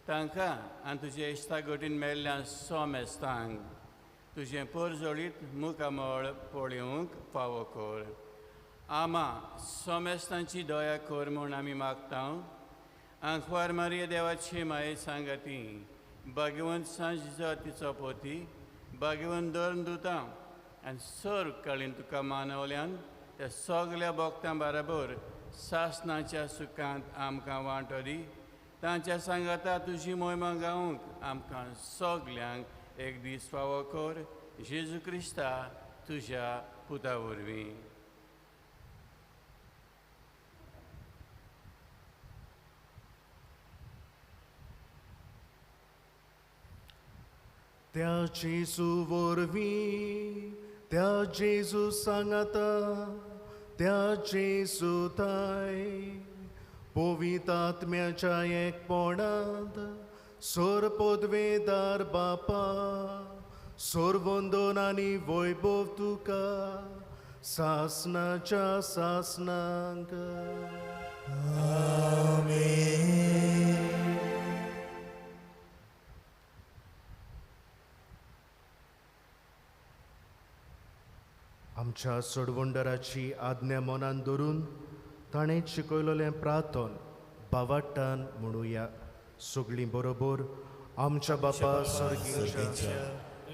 तांकां आनी तुजे इश्टागटीन मेल्ल्या सोमेस्तांक तुजें परजोळीत मुखामळ पळोवंक फावो कर. आमा सोमेस्तांची दया कर म्हूण आमी मागतांव. आंखवार मारिये देवाची माये सांगाती, भाग्यवंत सांजिचो तिचो पोती, भाग्यवंत धर्म दुतां आनी सर्व काळीन तुका मानवल्यान त्या सगल्या भक्तां बराबर सासणाच्या सुखांत आमकां वांटो दी. तांच्या सांगाता तुजी मोहिमा गावंक आमकां सगल्यांक एक दीस फावो कर. जेजू क्रिस्ता तुज्या पुता वरवीं. त्या जेजू वरवीं, त्या जेजू सांगाता, त्या जेजू ताय पवित्र आत्म्याच्या एकपणांत सोर पदवेदार बापा, सोर वंदन आनी वैभव तुका सासनाच्या सासनांक आमच्या सोडवंडराची आज्ञा मनान धरून ताणें शिकयलोलें प्रार्थन बावाट्टान म्हणुया सगळीं बरोबर. आमच्या बापा सर्गीच्या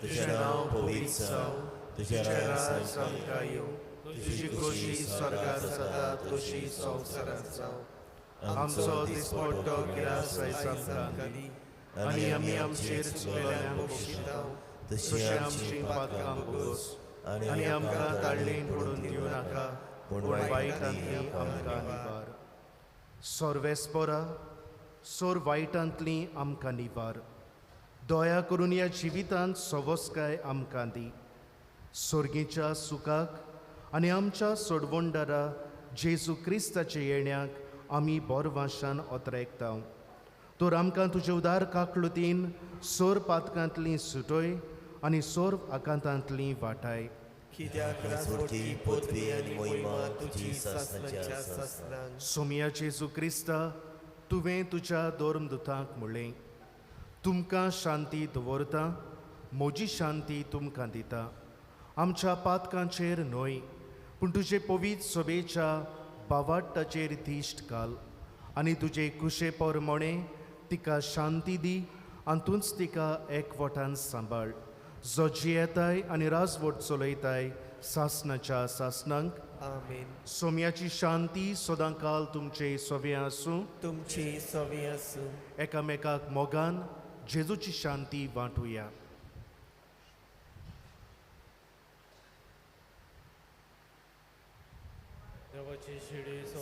तुझें नांव पवित्र जावं, तुझें राज आमकां येवं, तुजी खोशी स्वर्गांत जाता तशी संवसारांत जावं. आमचो दिसपट्टो गिरास आयज आमकां दी आनी आमी आमचेर चुकलेल्यांक बक्षिता तशें आमची पातकां भोगोस आनी आमकां ताळणेन पडून दिवं नाका पूण वायटांतली आमकां निवार. सोर्वेस्परा सोर वायटांतली आमकां निवार. दया करून ह्या जिवितांत सवस्काय आमकां दी. सर्गीच्या सुखाक आनी आमच्या सोडवंडरा जेजू क्रिस्ताच्या येण्याक आमी बोरवाशान ओतरेकता. तर आमकां तुजे उदार काकळुतीन सोर पातकांतली सुटय आनी सोर आकांतांतली वाटाय. कित्याक राजवटी पदवी आनी महिमा तुजी सासणाच्या सासणांक. सोम्या जेजू क्रिस्ता तुवें तुज्या दोर्मदुतांक म्हणलें तुमकां शांती दवरता, म्हजी शांती तुमकां दिता. आमच्या पातकांचेर न्हय पूण तुजे पवित्र सोबेच्या बावाट्टाचेर दिश्ट घाल आनी तुजे कुशे पोरमोणे तिका शांती दी आनी तूंच तिका एकवटान सांबाळ. जो जियेताय आनी राजवट चलयताय सासणाच्या सासणांक. आमेन. सोम्याची शांती सदांकाल तुमचे सोबे आसूं. तुमची सवी आसूं. एकामेकाक मोगान जेजूची शांती वांटुया.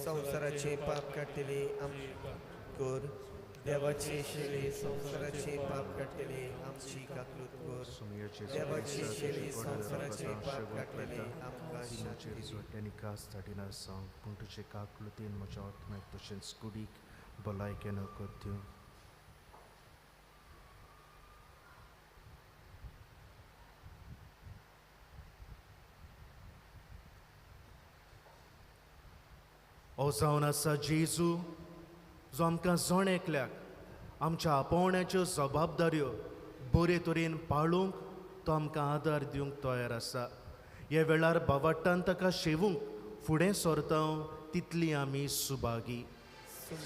संवसाराचे पाप काडटले आमची कर. देवाचे शेळे संवसाराचे पाप काडटले आमची काकलूत कर. देवाचे शेळे संवसाराचे पाप काडटले आमकां शांती दी. जोडट्यांनी कास धाडिना सांग पूण तुजे काकलुतीन म्हज्या आत्म्याक तशेंच कुडीक भलायके नकळ दिवं. हो जावन आसा जेजू जो आमकां जण एकल्याक आमच्या आपोवण्याच्यो जबाबदाऱ्यो बरे तरेन पाळूंक तो आमकां आदार दिवंक तयार आसा. ह्या वेळार बावाट्टान ताका शेवूंक फुडें सरता तितली आमी सुभागी.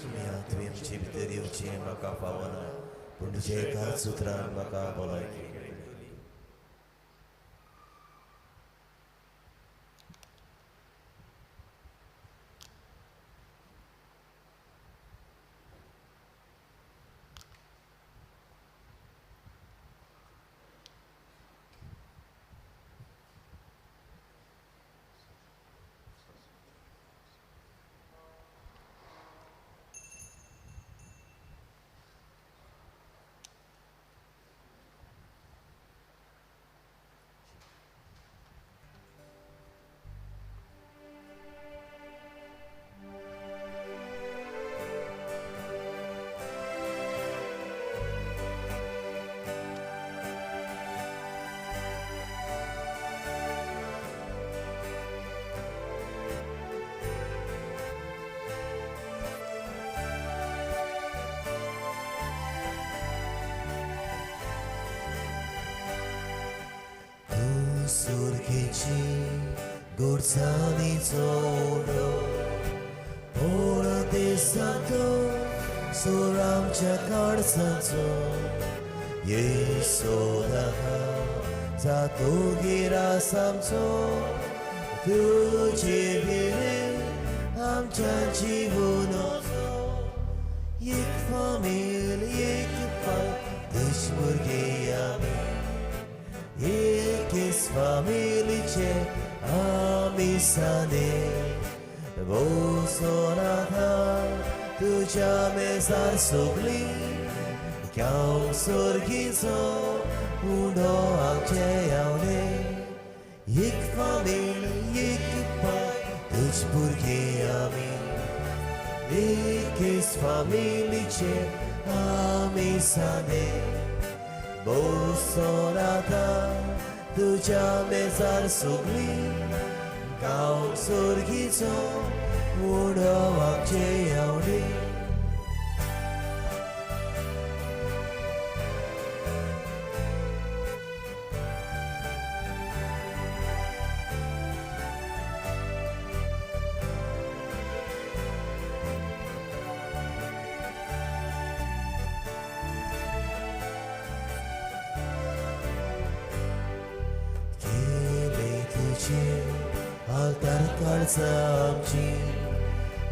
सुम्या तुवें आमचे भितर येवचें म्हाका फावना पूण तुजे एकाच सुत्रान म्हाका भलायकी मेळटली. सुर्गेची गोडसानी चोडो पूण देसाचो सोर आमच्या काळजाचो येसो नाका जातो गिरास आमचो तुजे भिरे आमच्या जिवनाचो एक फामील एक पाय तुज भुरगे आमी एकेच फामिलीचे आमी साने बोसोनाथा तुझ्या मेजार सोगली क्याव सोर्गीचो उडो आमचे यावने एक फामील एक पाय तुज भुरगे आमी एकेच फामिलीचे आमी साने बोसोनाथा तुझ्या मेजार सोगली गांव सोर्गीचो उडो आमचे यावडी altar kalsa amchi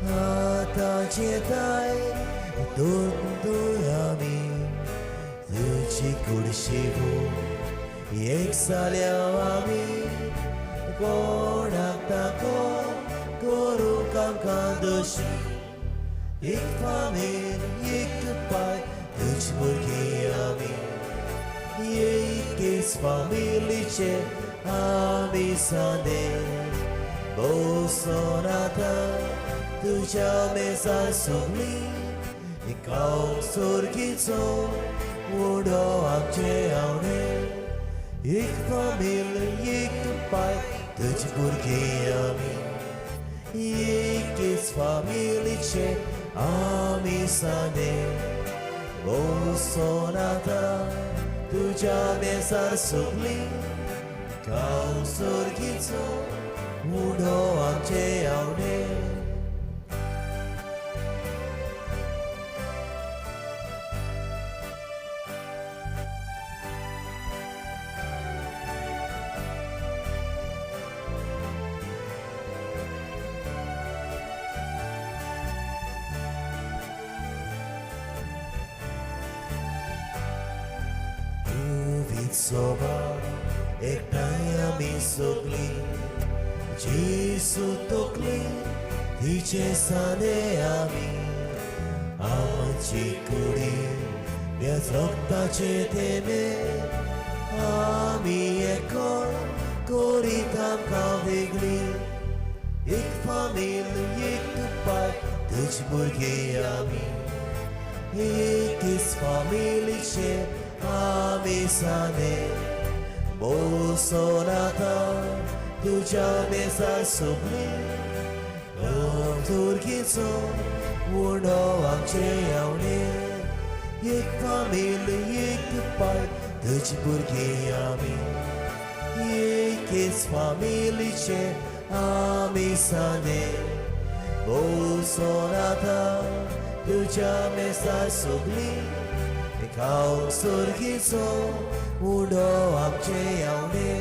आताचे दाय दोंदोयामी तुझी कुडशी एक जाल्या आमी कोणाक ताको करूंक आमकां दोशी एक फामील एक पाय तुझ भुरगीं आमी एकेच फामिलीचे आमी सादे बसून आतां तुझ्या मेजार सोगली गांव सोर्गीचो उडो आमचे आवडे एक फामील एक पाय तुझ भुरगीं आमी एकेच फामिलीचे आमी सादे बसून आतां तुझ्या मेजार सोगली गांव सोर्गीचो उडो आमचे आवडे Soba ektaia mi sogli Jesu tokli dice sane ami Amci kudi miaz roktace teme Ami ekor koritam ka vegli Ek famil ek pai tuj burgi ami Ekis familice आमी साने बसून आतां तुझ्या मेजार सोगली गांव सोर्गीचो उडो आमचे आवडे एक फामील एक पाय तुझ भुरगीं आमी एकेच फामिलीचे आमी साने बसून आतां तुझ्या मेजार सोगली गांव सोर्गीचो उडो आमचे आवडे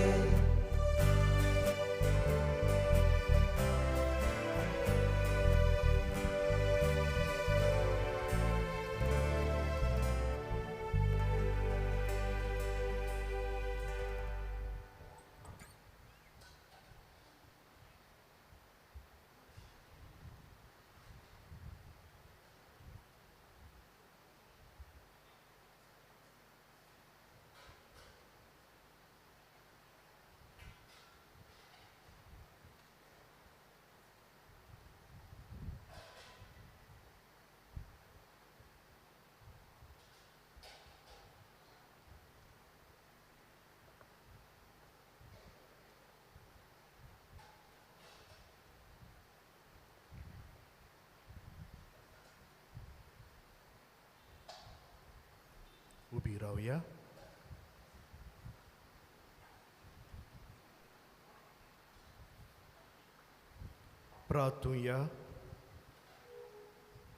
उभी रावया प्रार्थुया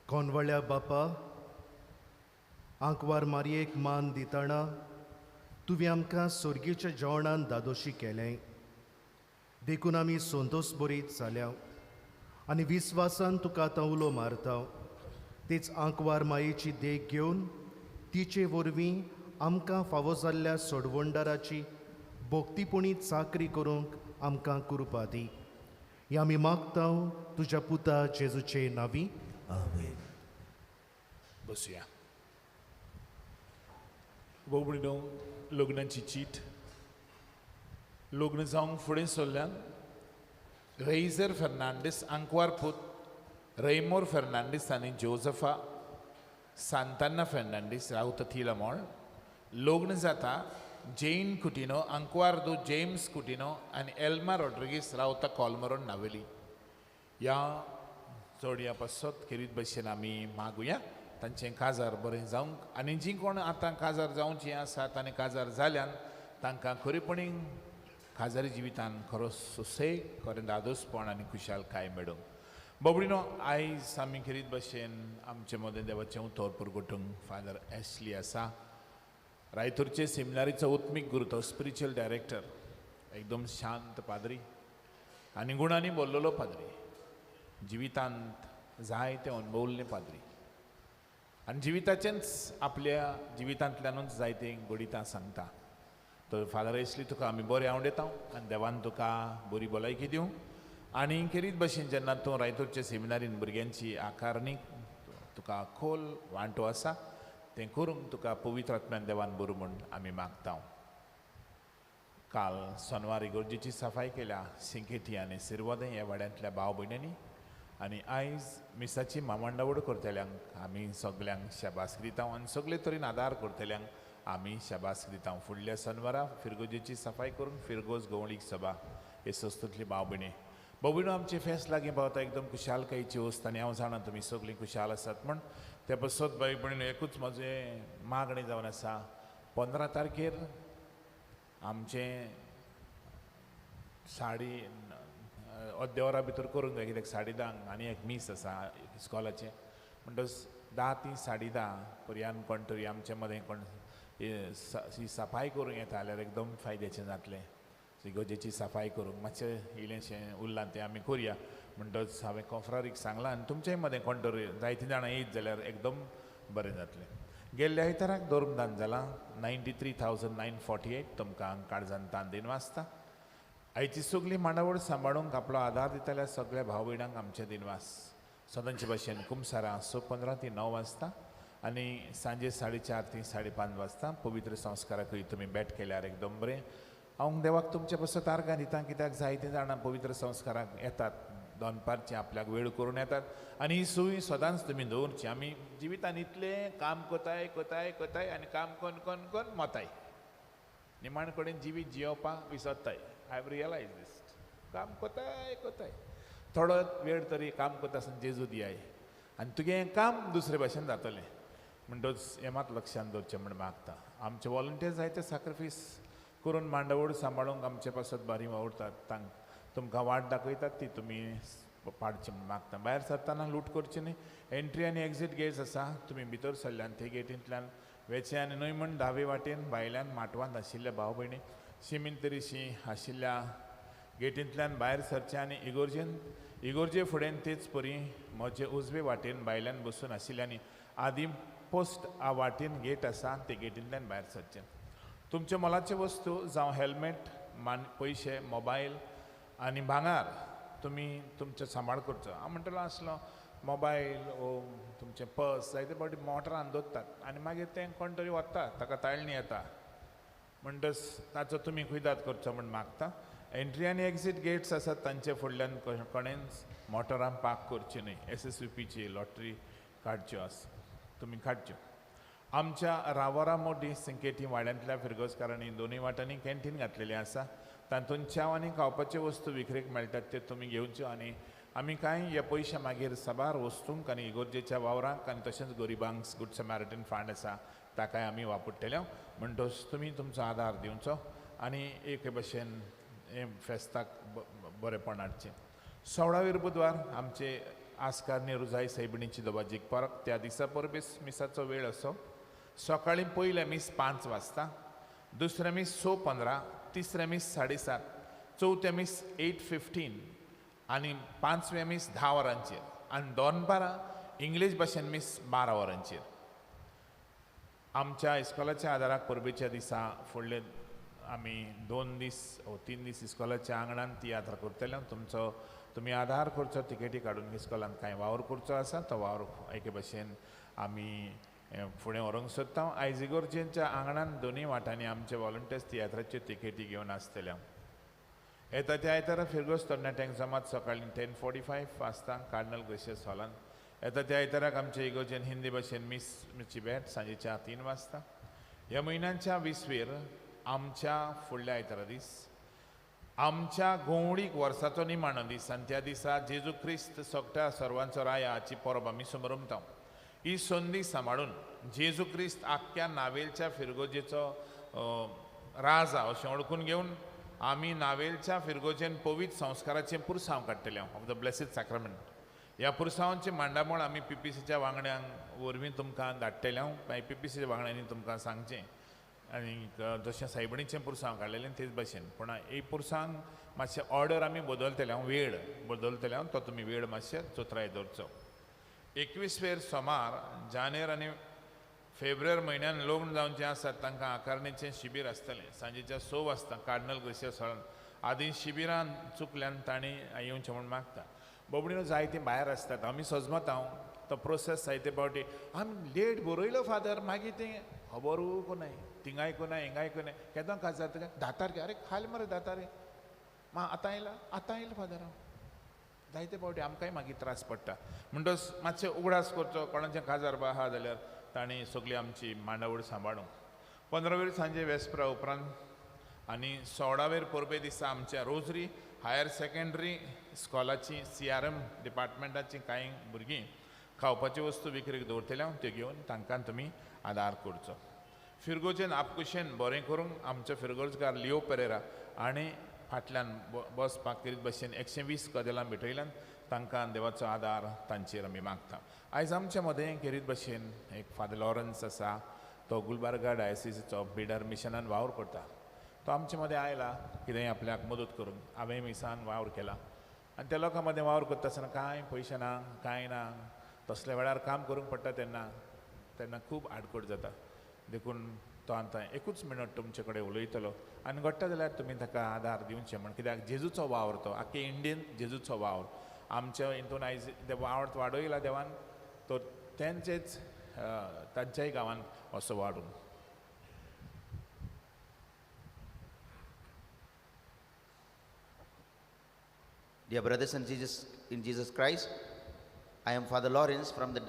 कोनवळ्या बापा आंकवार मारयेक मान दिताना तुवें आमकां सोर्गीच्या जेवणान दादोशी केलें देखून आमी संतोश बरीत जाल्या आनी विस्वासान तुका आतां उलो मारता तेच आंकवार मायेची देख घेवन तिचे वरवीं आमकां फावो जाल्ल्या सोडवणदाराची भोक्तीपणी चाकरी करूंक आमकां कृपा दी ही आमी मागता तुज्या पुता जेजूचे नांवी आमेन बसुया भोवणीनो लग्नाची चीट लग्न जावंक फुडें सरल्यान रेइजर फेर्नांडीस आंकवार पूत रेइमोर फेर्नांडीस आनी जोझफा सांतान्ना फेर्नांडीस रावता थिला मोळ लग्न जाता जेन कुटिनो अंक्वारदो जेम्स कुटिनो आणि एल्मा रॉड्रिगीस रावता कॉल्मरोन नावेली. ह्या जोडया पासत खेरीत भशेन आमी मागुया तांचें काजार बरें जावंक आनी जीं कोण आतां काजार जावचीं आसात आनी काजार जाल्यान तांकां खरेपणी काजारी जिवितान खरो सुसेग खरें दादोसपण आनी खुशालकाय मेळूंक. बोबडीनो आयज आमी खेरीत भशेन आमचे मदें देवाचें उतर पुरगोटूंक फादर एशली आसा. रायतूरचे सेमिनारीचो उत्मीक गुरू तो स्पिरिच्युअल डायरेक्टर, एकदम शांत पाद्री आनी गुणांनी बोललेलो पाद्री, जिवितांत जायते अणभवल्ले पाद्री आनी जिविताचेंच आपल्या जिवितांतल्यानूच जायते गडितां सांगता. तर फादर एशली तुका आमी बरें आवडयता आनी देवान तुका बरी भलायकी दिवं. आनी खेरीत भशेन जेन्ना तूं रायतूरचे सेमिनारीन भुरग्यांची आकारणीक तुका खोल वांटो आसा तें करूंक तुका पवित्र आत्म्यान देवान बरो म्हूण आमी मागता. काल सोनवार इगोर्जेची सफाई केल्या सिंकेटी आनी सिरवदें ह्या वाड्यांतल्या भाव भयण्यांनी आनी आयज मिसाची मामांडावड करतल्यांक आमी सगल्यांक शाबास दिता आनी सगळे तरेन आदार करतल्यांक आमी शाबास दिता. फुडल्या शेनवारा फिरगोजेची सफाई करून फिरगोज गवळीक सभा हे संस्थेंतली भाव भयणी भयणो आमचे फेस्त लागीं पावता एकदम खुशालकायेची वस्त आनी हांव जाणा तुमी सगळीं खुशाल आसात म्हण. ते पासत भाई भयणीनो एकूच म्हजें मागणें जावन आसा, 15 तारखेर आमचें साडी अर्दे वरा भितर करूंक जाय कित्याक 10:30 आनी एक मीस आसा इस्कॉलाचें. म्हणटच 10 ती 10:30 पर्यान कोण तरी आमचे मदें कोण ही सफाई करूंक येता जाल्यार एकदम फायद्याचें जातलें. इगोजेची सफाई करूंक मातशें इल्लेंशें उरलां तें आमी करुया म्हणटच हांवें कॉन्फ्रारीक सांगलां आनी तुमचेय मदें कोण तरी जायतीं जाणां येयत जाल्यार एकदम बरें जातलें. गेल्ल्या आयताराक धर्मदान जालां 93,948 तुमकां काळजान तांदीन वाजता. आयची सगळी मांडावळ सांबाळूंक आपलो आदार दिताल्या सगळ्या भाव भयणांक आमचे दिनवास. सदांचे भशेन कुमसारां 9:15 ती 9 वाजता आनी सांजे 4:30 ती 5:30 वाजता पवित्र संस्काराकूय तुमी भेट केल्यार एकदम बरें. हांव देवाक तुमचे पासत आर्गां दिता कित्याक जायतीं जाणां पवित्र संस्काराक येतात, दनपारची आपल्याक वेळ करून येतात आनी ही सूय सदांच तुमी दवरची. आमी जिवितान इतलें काम कोताय कोताय कोताय आनी काम कोन्न कोन्न कोन्न मोताय, निमाण कडेन जिवीत जियोवपाक विसरताय. आय हॅव रियलायज दीस. काम कोताय कोताय थोडो वेळ तरी काम कोता आसतना जेजू दियाय आनी तुगे काम दुसरे भाशेन जातलें. म्हणटच हें मात लक्षांत दवरचें म्हण मागता. आमचे वॉलंटियर्स जायते सॅक्रिफीस करून मांडावळ सांबाळूंक आमचे पासत बारी वावरतात. तुमकां वाट दाखयतात ती तुमी पाडची म्हण मागता. भायर सरतना लूट करची न्ही. एंट्री आनी एक्झीट गेट्स आसा, तुमी भितर सरल्यान ते गेटींतल्यान वेचे आनी न्हय म्हण दावे वाटेन भायल्यान माटवांत आशिल्ल्या भाव भयणी शिमिंतरीशी आशिल्ल्या गेटींतल्यान भायर सरचें आनी इगोर्जे फुडें तेच परी म्हजे उजवे वाटेन भायल्यान बसून आशिल्ल्यांनी आदी पोस्ट आ वाटेन गेट आसा ते गेटींतल्यान भायर सरचें. तुमचे मोलाचे वस्तू जावं हेल्मेट पयशे मोबायल आनी भांगार तुमी तुमचो सांबाळ करचो. हांव म्हणटलो आसलो मोबायल ओ तुमचें पर्स जायते फावटी मोटरान दवरतात आनी मागीर तें कोण तरी वता ताका ताळणी येता म्हणटच ताचो तुमी कुयदाद करचो म्हण मागता. एंट्री आनी एक्झीट गेट्स आसात तांचे फुडल्यान कोणेंच मोटरां पार्क करची न्हय. SSVPची लॉटरी काडच्यो आसा तुमी काडच्यो. आमच्या रावरा मोडी सिंकेटी वाड्यांतल्या फिरगोजकारांनी दोनूय वाटांनी कॅन्टीन घातलेलें आसा. तातूंत च्या आनी खावपाच्यो वस्तू विक्रेक मेळटात ते तुमी घेवच्यो आनी आमी कांय हे पयशे मागीर साबार वस्तूंक आनी इगोर्जेच्या वावरांक आनी तशेंच गरिबांक गुड समॅरिटन फंड आसा ताकाय आमी वापरतले. म्हणटच तुमी तुमचो आदार दिवचो आनी एक भशेन हे फेस्ताक बरेपण हाडचें. 16वेर बुधवार आमचे आस्कार नेरुजाई सायबिणीची दोबाजीक परब. त्या दिसा परबेस मिसाचो वेळ असो. सकाळीं पयले मीस 5 वाजता, दुसरे मीस 6:15, तिसरे मीस 7:30, चवथे मीस 8:15 आनी 5वे मीस 10 वरांचेर आनी दनपारां इंग्लीश भाशेन मीस 12 वरांचेर. आमच्या इस्कॉलाच्या आदाराक परबेच्या दिसा फुडले आमी 2 दीस वा 3 दीस इस्कॉलाच्या आंगणान तियात्र करतले. तुमी आदार करचो, तिकेटी काडून इस्कॉलान कांय वावर करचो आसा तो वावर एके भशेन आमी फुडें व्हरूंक सोदता. आयज इगोर्जेच्या आंगणान दोनूय वाटांनी आमचे वॉलंटियर्स तियात्राच्यो तिकेटी घेवन आसतल्या. येता त्या आयतारा फिरगोज तरणाट्यांक जमात सकाळीं 10:45 वाजता कार्डिनल ग्रेशियस हॉलान. येता त्या आयताराक आमचे इगोर्जेन हिंदी भाशेन मिसची भेट सांजेच्या 3 वाजता. ह्या म्हयन्याच्या 20वेर आमच्या फुडल्या आयतारा दीस आमच्या गोवडीक वर्साचो निमाणो दीस आनी त्या दिसा जेजू क्रिस्त सोगट्या सर्वांचो राया हाची परब आमी समरमता. ही संदी सांबाळून जेजू क्रिस्त आख्ख्या नावेलच्या फिरगोजेचो राज हा अशें ओळखून घेवन आमी नावेलच्या फिरगोजेन पवित्र संस्काराचें पुरसांव काडटले ऑफ द ब्लेसीड सॅक्रमेंट. ह्या पुरसांवाचें मांडामळ आमी PPCच्या वांगड्यांक वरवीं तुमकां धाडटले मागीर PPCच्या वांगड्यांनी तुमकां सांगचें. आनी जशें सायबणीचें पुरसांव काडलेलें तेच भशेन पूण ही पुरसांग मातशें ऑर्डर आमी बदलतले वेळ बदलतले तो तुमी वेळ मातशें चोत्राय दवरचो. 21 सोमार जानेर आनी फेब्रुवारी म्हयन्यान लग्न जावन जें आसात तांकां आकारणेचें शिबीर आसतलें सांजेच्या 6 वाजता कार्डिनल ग्रेसियस हॉलांत. आदीं शिबिरान चुकल्यान तांणी येवचें म्हूण मागता. बोबडीनो जायतीं भायर आसतात आमी सजमत हांव तो प्रोसेस जायते फावटी आमी लेट बरयलो फादर मागीर तें खबरू कोनाय थिंगाय कोनाय हिंगाय कोनाय केदों काजार तुका दातार घे अरे खाल मरे दातार आतां येयला फादर हांव जायते फावटी आमकांय मागीर त्रास पडटा म्हणटच मातशें उगडास करचो कोणाचें काजार बा आहा जाल्यार तांणी सगळी आमची मांडावळ सांबाळूंक. 15 सांजे वेस्परा उपरांत आनी 16 परबे दिसा आमच्या रोजरी हायर सेकंडरी स्कॉलाची CRM डिपार्टमेंटाची कांय भुरगीं खावपाच्यो वस्तू विक्रेक दवरतल्या त्यो घेवन तांकां तुमी आदार करचो. फिरगोचेन आपकुशेन बरें करूंक आमचो फिरगोजकार लिओ पेरेरा आनी फाटल्यान बसपाक करीत भशेन 120 कदेलां भेटयल्यान तांकां देवाचो आदार तांचेर आमी मागता. आयज आमच्या मदें करीत भशेन एक फादर लॉरन्स आसा तो गुलबर्गा डायसिसीचो बिडर मिशनान वावर करता. तो आमचे मदें आयला कितेंय आपल्याक मदत करूंक. हांवें मिसान वावर केला आनी त्या लोकां मदें वावर करता आसतना कांय पयशे ना कांय ना तसल्या वेळार काम करूंक पडटा तेन्ना खूब आडकोड जाता. देखून तो आतां 1 मिनट तुमचे कडेन उलयतलो आनी घडटा जाल्यार तुमी ताका आदार दिवचें म्हण कित्याक जेजूचो वावर तो आख्खे इंडियेन जेजूचो वावर आमच्या हितून आयज वावर वाडयला देवान तो तांच्याय गांवांत असो वाडून. Dear brothers and in Jesus Christ, I am Father Lawrence from the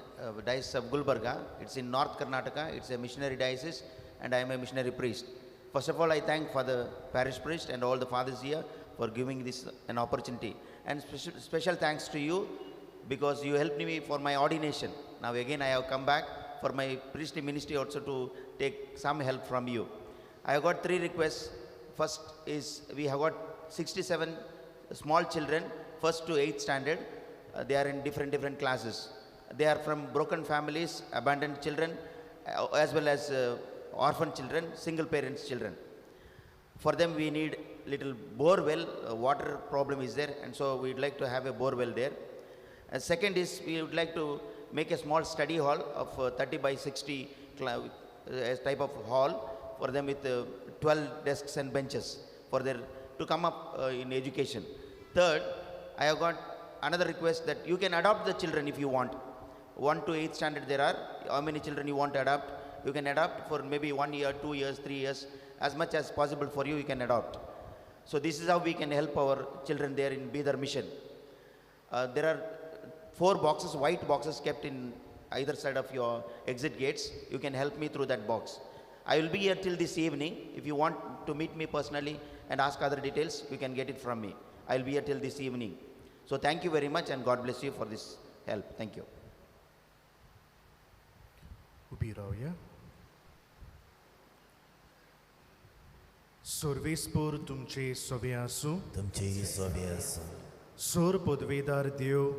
Diocese of Gulbarga. It's in North Karnataka. It's a missionary diocese and I am a missionary priest. First of all, I thank Father Parish Priest and all the fathers here for giving this an opportunity. And special thanks to you because you helped me for my ordination. Now again I have come back for my priestly ministry also to take some help from you. I have got 3 requests. First is we have got 67 small children, 1st to 8th standard. They are in different classes. They are from broken families, abandoned children, as well as orphan children, single parents children. For them we need little bore well, water problem is there, and so we'd like to have a bore well there. Second is we would like to make a small study hall of 30 by 60 type of hall for them with 12 desks and benches for their to come up in education. Third, I have got another request that you can adopt the children if you want. 1 to 8th standard there are. How many children you want to adopt? You can adopt for maybe 1 year, 2 years, 3 years. As much as possible for you, you can adopt. So this is how we can help our children there in Bidar mission. There are 4 boxes, white boxes kept in either side of your exit gates. You can help me through that box. I will be here till this evening. If you want to meet me personally and ask other details, you can get it from me. I will be here till this evening. So thank you very much and God bless you for this help. Thank you. उभी रावया. सर्वेस्पर तुमचे सोबे आसूं. तुमचे सोबे आसूं. सोर पदवेदार देव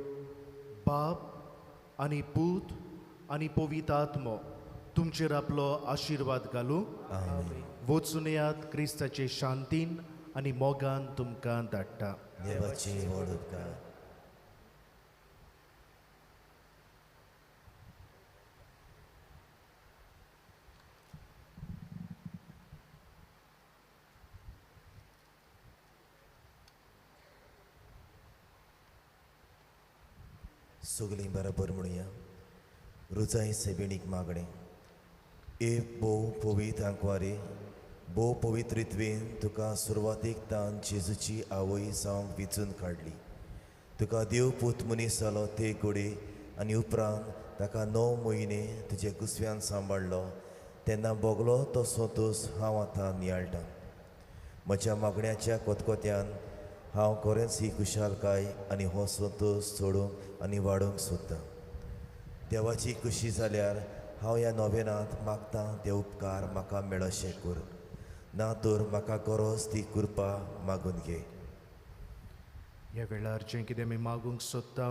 बाप आनी पूत आनी पवित्र आत्मो तुमचेर आपलो आशिर्वाद घालूं. वचून येयात क्रिस्ताचे शांतीन आनी मोगान तुमकां धाडटा. देवाची व्हड उपकार. सगळीं बरोबर म्हणुया. रुजाय सेबेणीक मागणें. भोव पवित्र आंकवारी भोव पवित्रित्वेन तुका सुरवातीक तान जेजूची आवय जावंक वेंचून काडली. तुका देव पूत मनीस जालो ते घोडे आनी उपरांत ताका 9 म्हयने तुजे कुसव्यान सांबाळ्ळो तेन्ना बोगलो तो सोतूस हांव आतां नियाळटां. म्हज्या मागण्याच्या कोतकोत्यान हांव खरेंच ही खुशालकाय आनी हो सोतूस सोडूंक आनी वाडोवंक सोदतां. देवाची खुशी जाल्यार हांव ह्या नोवेनांत मागतां ते उपकार म्हाका मेळोशे कर. ना तर म्हाका गरज ती कृपा मागून घे. ह्या वेळार जें कितें आमी मागूंक सोदता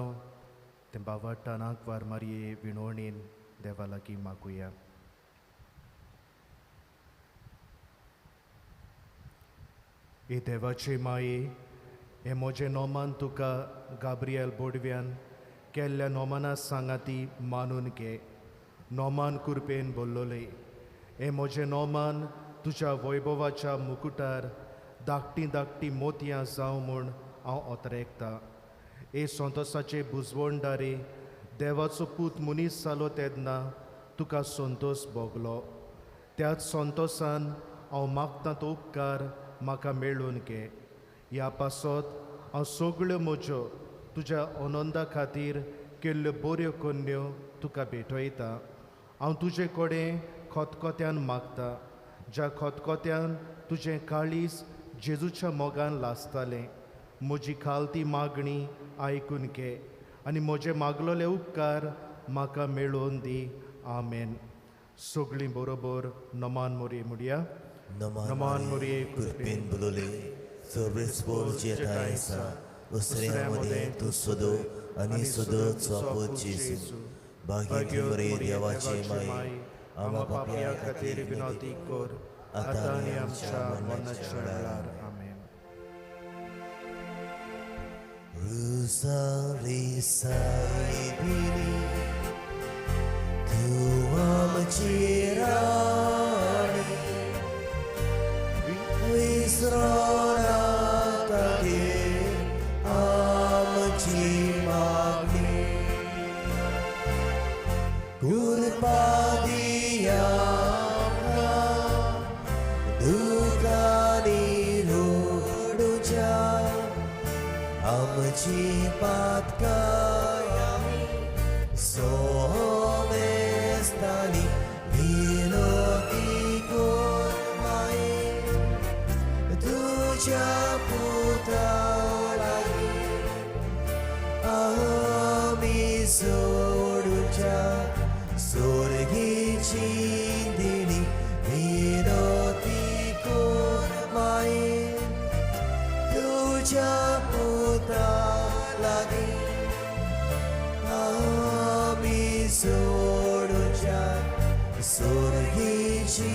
तें बाबा टानाक वार मारये विणवणेन देवा लागीं मागुया. हे देवाचे माये, हे म्हजें नोमान तुका गाब्रियल बोडव्यान केल्ल्या नोमाना सांगाती मानून घे. नोमान कुरपेन बोल्लोले, हे म्हजें नोमान तुज्या वैभवाच्या मुकुटार धाकटीं धाकटीं मोतयां जावं म्हूण हांव ओतरेकतां. हे संतोसाचे बुजवणदारे, देवाचो पूत मनीस जालो तेन्ना तुका संतोस भोगलो. त्याच संतोसान हांव मागतां तो उपकार म्हाका मेळून घे. ह्या पासत हांव सगळ्यो म्हज्यो तुज्या आनंदा खातीर केल्ल्यो बऱ्यो कन्यो तुका भेटयतां. हांव तुजे कडेन खतखत्यान मागतां, ज्या खतखत्यान तुजें काळीज जेजूच्या मोगान लासतालें. म्हजी खालती मागणी आयकून घे आनी म्हजे मागलोले उपकार म्हाका मेळोवन दी. आमेन. सगळीं बरोबर नमान मोरये म्हणया. नमान मोरये कृपेन बोलोले, सर्वेस बोल जेताय आसा, उसऱ्या मदें तूं सोदो आनी सोदोचो पूत जेजू. भाग्य बरे देवाचे माये, आमा पापया खातीर विनोती कर, आतां आनी आमच्या मरणाच्या वेळार. आमेन. रुसारी सायबिनी तूं आमची राणी, विसरो नाका गे आमची मागणी. कृपा दिया दुकानी रोडूच्या, आमची पातकाय सोमेस्तानी विनोती कर माये. तुझ्या पुता लागीं आमी सोडूच्या, स्वर्गीची दिणी विनोती कर माये. तुझ्या पुता लागीं आमी सोडूच्या, स्वर्गीची